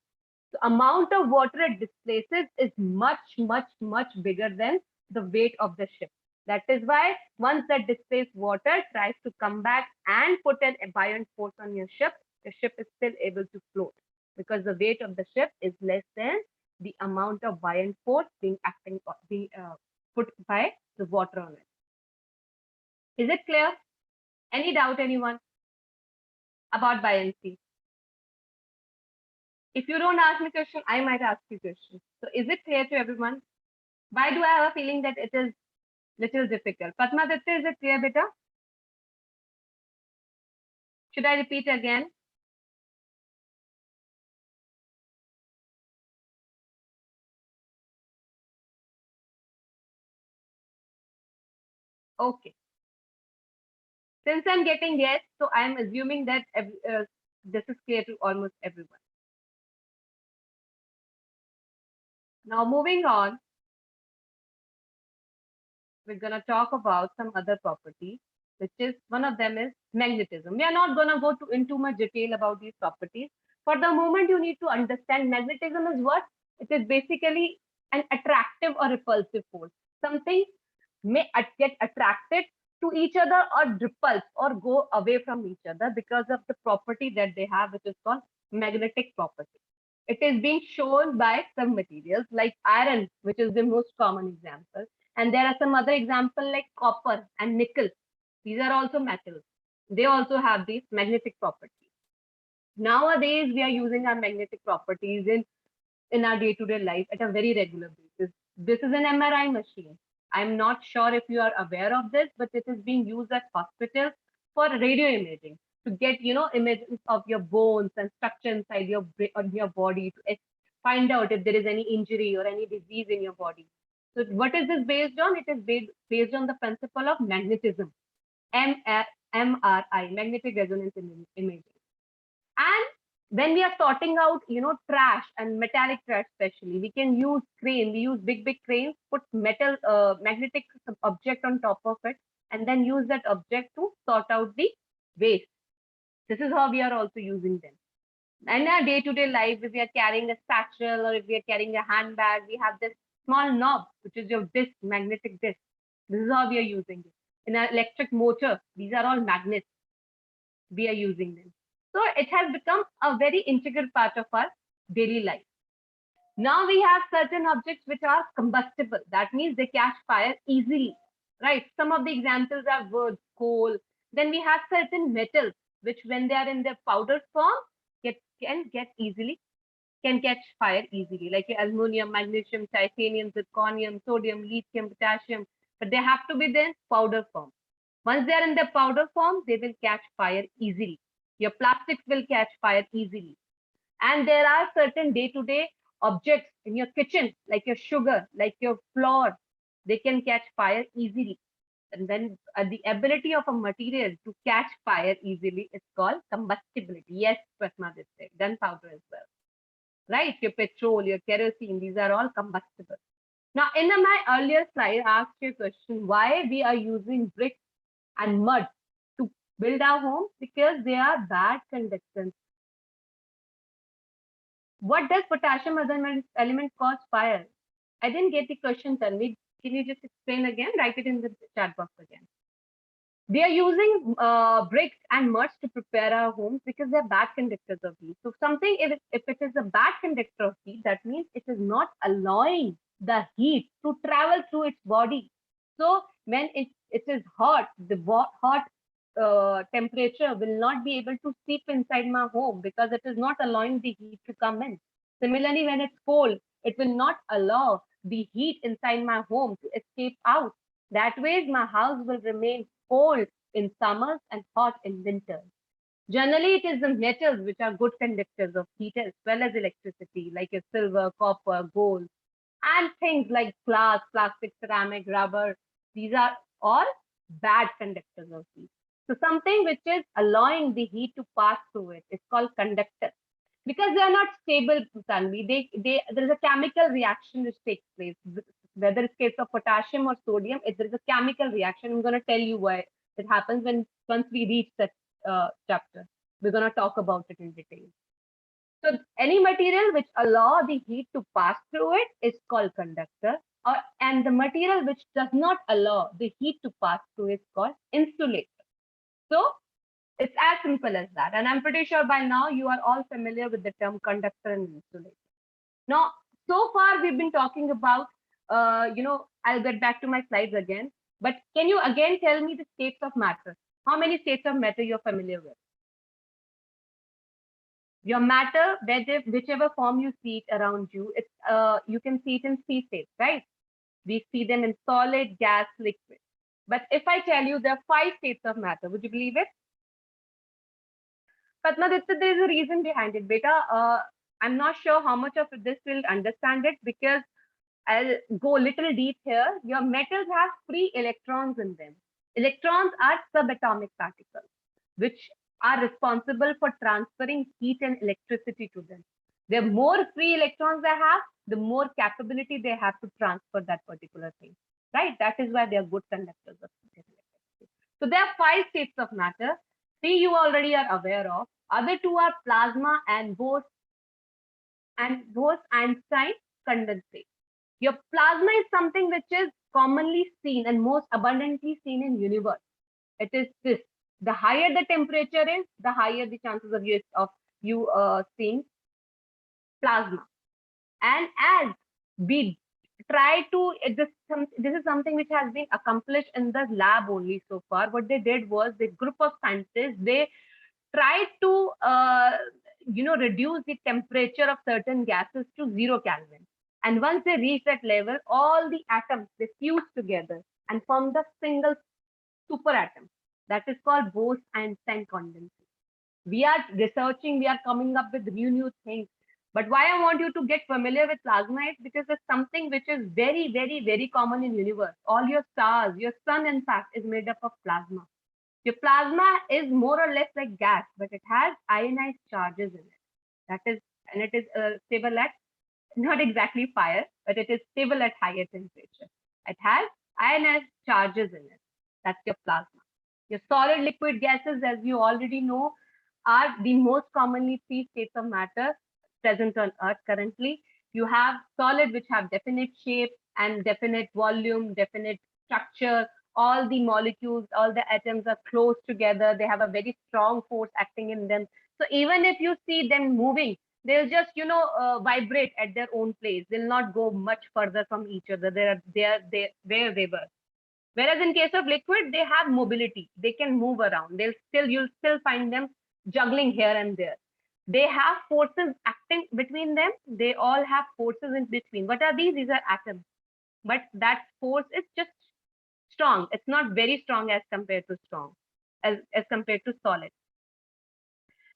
The amount of water it displaces is much, much, much bigger than the weight of the ship. That is why once that displaced water tries to come back and put an buoyant force on your ship, the ship is still able to float because the weight of the ship is less than the amount of buoyant force being put by the water on it. Is it clear? Any doubt, anyone, about buoyancy? If you don't ask me question, I might ask you question. So is it clear to everyone? Why do I have a feeling that it is little difficult? Padmaditya, is it clear, beta? Should I repeat again? Okay. Since I'm getting yes, so I'm assuming that this is clear to almost everyone. Now moving on, we're going to talk about some other properties, which is one of them is magnetism. We are not going to go into too much detail about these properties. For the moment, you need to understand magnetism is what? It is basically an attractive or repulsive force. Something may get attracted to each other or repulse or go away from each other because of the property that they have, which is called magnetic property. It is being shown by some materials like iron, which is the most common example. And there are some other examples like copper and nickel. These are also metals. They also have these magnetic properties. Nowadays, we are using our magnetic properties in our day-to-day life at a very regular basis. This is an MRI machine. I'm not sure if you are aware of this, but it is being used at hospitals for radio imaging to get, images of your bones and structure inside your body to find out if there is any injury or any disease in your body. So what is this based on? It is based on the principle of magnetism, MRI, magnetic resonance imaging. And when we are sorting out, trash and metallic trash, especially, we can use crane. We use big cranes, put magnetic object on top of it, and then use that object to sort out the waste. This is how we are also using them. In our day-to-day life, if we are carrying a satchel or if we are carrying a handbag, we have this small knob, which is your disc, magnetic disc. This is how we are using it. In our electric motor, these are all magnets. We are using them. So it has become a very integral part of our daily life. Now we have certain objects which are combustible. That means they catch fire easily, right? Some of the examples are wood, coal. Then we have certain metals which, when they are in their powder form, can catch fire easily, like aluminum, magnesium, titanium, zirconium, sodium, lithium, potassium. But they have to be in powder form. Once they are in the powder form, they will catch fire easily. Your plastics will catch fire easily. And there are certain day-to-day objects in your kitchen, like your sugar, like your flour, they can catch fire easily. And then the ability of a material to catch fire easily is called combustibility. Yes, Prasma did say, gunpowder as well. right? Your petrol, your kerosene, these are all combustible. Now, in my earlier slide, I asked you a question, why we are using bricks and mud to build our homes? Because they are bad conductors. What does potassium element cause fire? I didn't get the question, Tanvi. Can you just explain again? Write it in the chat box again. We are using bricks and muds to prepare our homes because they're bad conductors of heat. So something, if it is a bad conductor of heat, that means it is not allowing the heat to travel through its body. So when it is hot, the hot temperature will not be able to seep inside my home because it is not allowing the heat to come in. Similarly, when it's cold, it will not allow the heat inside my home to escape out. That way, my house will remain cold in summers and hot in winters. Generally, it is the metals which are good conductors of heat as well as electricity, like a silver, copper, gold, and things like glass, plastic, ceramic, rubber. These are all bad conductors of heat. So something which is allowing the heat to pass through it is called conductor. Because they are not stable, Tanvi, there is a chemical reaction which takes place. Whether it's case of potassium or sodium, there is a chemical reaction. I'm going to tell you why it happens once we reach that chapter. We're going to talk about it in detail. So any material which allow the heat to pass through it is called conductor, and the material which does not allow the heat to pass through is called insulator. So it's as simple as that. And I'm pretty sure by now you are all familiar with the term conductor and insulator. Now, so far we've been talking about, I'll get back to my slides again, but can you again tell me the states of matter? How many states of matter you're familiar with? Your matter, whichever form you see it around you, you can see it in three states, right? We see them in solid, gas, liquid. But if I tell you there are 5 states of matter, would you believe it? Padmaditya, there's a reason behind it, beta. I'm not sure how much of this will understand it because I'll go a little deep here. Your metals have free electrons in them. Electrons are subatomic particles, which are responsible for transferring heat and electricity to them. The more free electrons they have, the more capability they have to transfer that particular thing, right? That is why they are good conductors of heat and electricity. So there are 5 states of matter. 3 you already are aware of. Other 2 are plasma and Bose-Einstein condensate. Your plasma is something which is commonly seen and most abundantly seen in universe. It is this. The higher the temperature is, the higher the chances of you seeing plasma. And as we try to, this is something which has been accomplished in the lab only so far. What they did was the group of scientists, they tried to reduce the temperature of certain gases to 0 Kelvin. And once they reach that level, all the atoms, they fuse together and form the single superatom. That is called Bose-Einstein condensate. We are researching, we are coming up with new things. But why I want you to get familiar with plasma is because it's something which is very, very, very common in universe. All your stars, your sun, in fact, is made up of plasma. Your plasma is more or less like gas, but it has ionized charges in it. And it is stable at, not exactly fire, but it is stable at higher temperature. It has ionized charges in it. That's your plasma. Your solid liquid gases, as you already know, are the most commonly 3 states of matter present on Earth currently. You have solid, which have definite shape and definite volume, definite structure. All the molecules, all the atoms are close together. They have a very strong force acting in them. So even if you see them moving, they'll just, vibrate at their own place. They'll not go much further from each other. They're where they were. Whereas in case of liquid, they have mobility. They can move around. You'll still find them juggling here and there. They have forces acting between them. They all have forces in between. What are these? These are atoms. But that force is just strong. It's not very strong as compared to solid.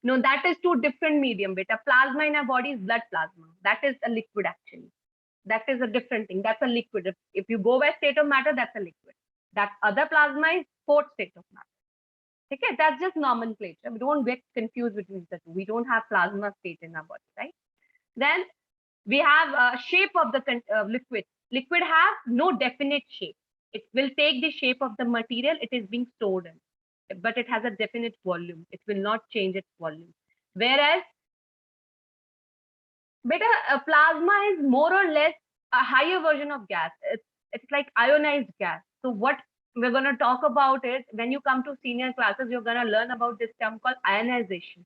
No, that is 2 different medium, beta. Plasma in our body is blood plasma. That is a liquid actually. That is a different thing. That's a liquid. If you go by state of matter, that's a liquid. That other plasma is 4th state of matter. Okay, that's just nomenclature. We don't get confused between the two. We don't have plasma state in our body, right? Then we have shape of the liquid. Liquid have no definite shape. It will take the shape of the material it is being stored in, but it has a definite volume. It will not change its volume. Whereas beta plasma is more or less a higher version of gas. It's like ionized gas. So what we're going to talk about it when you come to senior classes, you're going to learn about this term called ionization.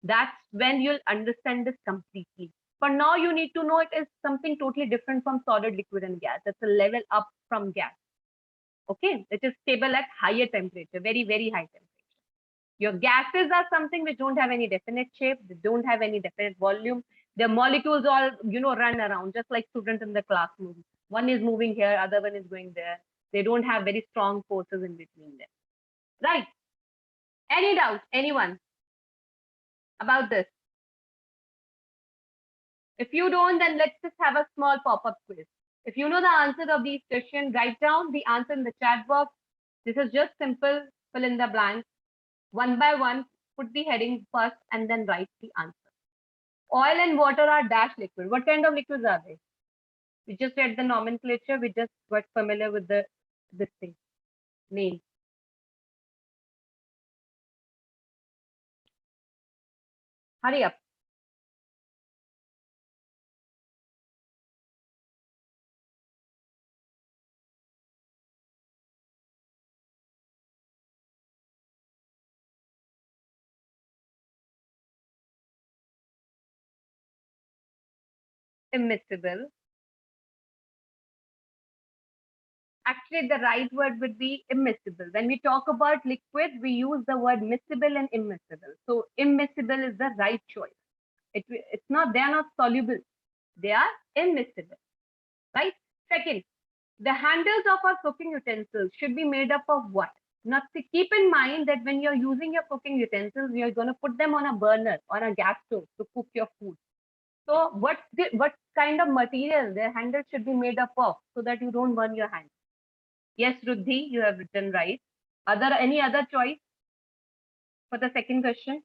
That's when you'll understand this completely. For now, you need to know it is something totally different from solid, liquid, and gas. It's a level up from gas. Okay, it is stable at higher temperature, very, very high temperature. Your gases are something which don't have any definite shape, they don't have any definite volume. The molecules all, run around just like students in the classroom. One is moving here, other one is going there. They don't have very strong forces in between them. Right? Any doubt? Anyone about this? If you don't, then let's just have a small pop-up quiz. If you know the answer of these questions, write down the answer in the chat box. This is just simple, fill in the blanks. One by one, put the heading first and then write the answer. Oil and water are dash liquid. What kind of liquids are they? We just read the nomenclature. We just got familiar with this thing, name. Hurry up. Immiscible. Actually, the right word would be immiscible. When we talk about liquid, we use the word miscible and immiscible. So immiscible is the right choice. It's not, they are not soluble. They are immiscible, right? Second, the handles of our cooking utensils should be made up of what? Now, keep in mind that when you're using your cooking utensils, you're going to put them on a burner, on a gas stove to cook your food. So what kind of material their handles should be made up of so that you don't burn your hand? Yes, Ruddhi, you have written right. Any other choice for the second question?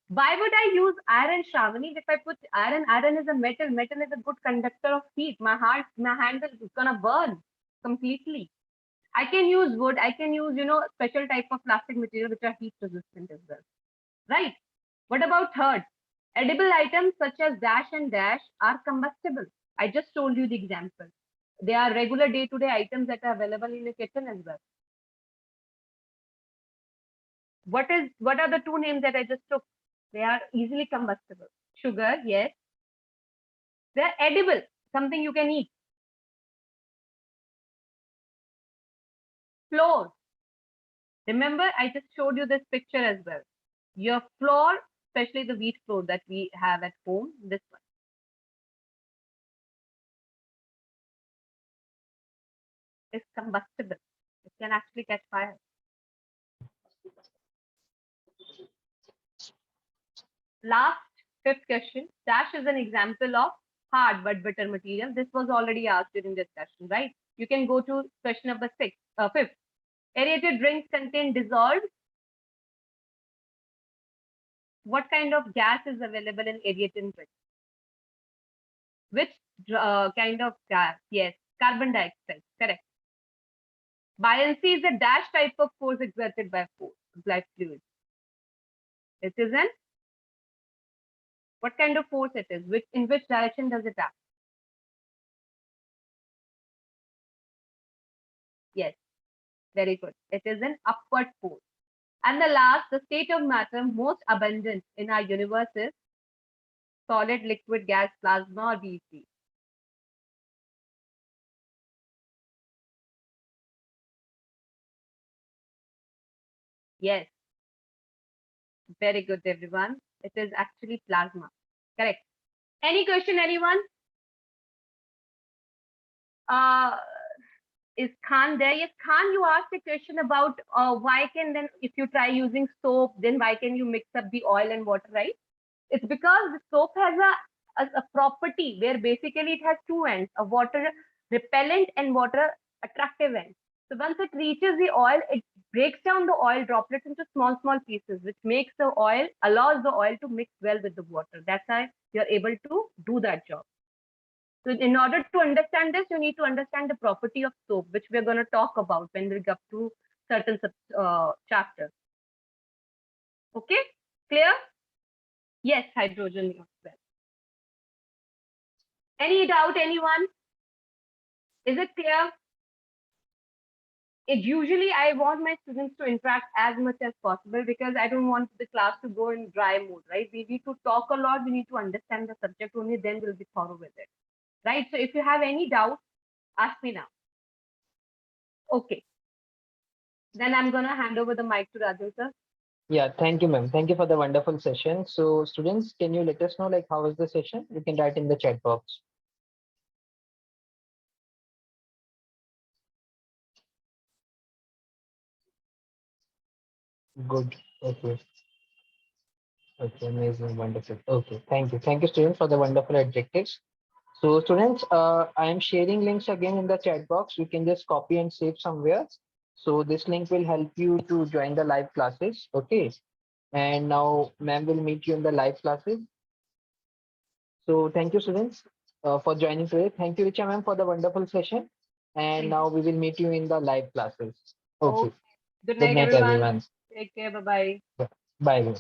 Why would I use iron, Shravani? If I put iron is a metal. Metal is a good conductor of heat. My hand is gonna burn completely. I can use wood. I can use, special type of plastic material which are heat resistant as well. Right? What about third? Edible items such as dash and dash are combustible. I just told you the example. They are regular day-to-day items that are available in the kitchen as well. What are the two names that I just took? They are easily combustible. Sugar, yes. They're edible, something you can eat. Flour. Remember, I just showed you this picture as well. Your flour, especially the wheat flour that we have at home, this one. Is combustible. It can actually catch fire. Last, fifth question. Dash is an example of hard but bitter material. This was already asked during discussion, right? You can go to question number fifth. Aerated drinks contain dissolved. What kind of gas is available in aerated drinks? Which kind of gas? Yes, carbon dioxide. Correct. Buoyancy is a dash type of force exerted by fluid. It is an what kind of force it is? In which direction does it act? Yes, very good. It is an upward force. And the last, the state of matter most abundant in our universe is solid, liquid, gas, plasma, or DC. Yes. Very good, everyone. It is actually plasma. Correct. Any question, anyone? Is Khan there? Yes, Khan, you asked a question about why can then, if you try using soap, then why can you mix up the oil and water, right? It's because the soap has a property where basically it has two ends, a water repellent and water attractive end. So once it reaches the oil, it breaks down the oil droplets into small, small pieces, which makes the oil, allows the oil to mix well with the water. That's how you're able to do that job. So in order to understand this, you need to understand the property of soap, which we're going to talk about when we get to certain chapters. Okay, clear? Yes, hydrogen as well. Any doubt, anyone? Is it clear? Usually I want my students to interact as much as possible because I don't want the class to go in dry mode, right? We need to talk a lot. We need to understand the subject only, then we'll be thorough with it, right? So if you have any doubt, ask me now. Okay. Then I'm going to hand over the mic to Raju, sir. Yeah, thank you, ma'am. Thank you for the wonderful session. So students, can you let us know like how was the session? You can write in the chat box. Good. Okay. Okay, amazing, wonderful. Okay, thank you. Thank you, students, for the wonderful adjectives. So students, I am sharing links again in the chat box. You can just copy and save somewhere. So this link will help you to join the live classes. Okay. And now ma'am will meet you in the live classes. So thank you, students, for joining today. Thank you, Richa ma'am, for the wonderful session. And now we will meet you in the live classes. Okay. Good Good night, night, everyone. everyone. Take care. Bye-bye. Bye.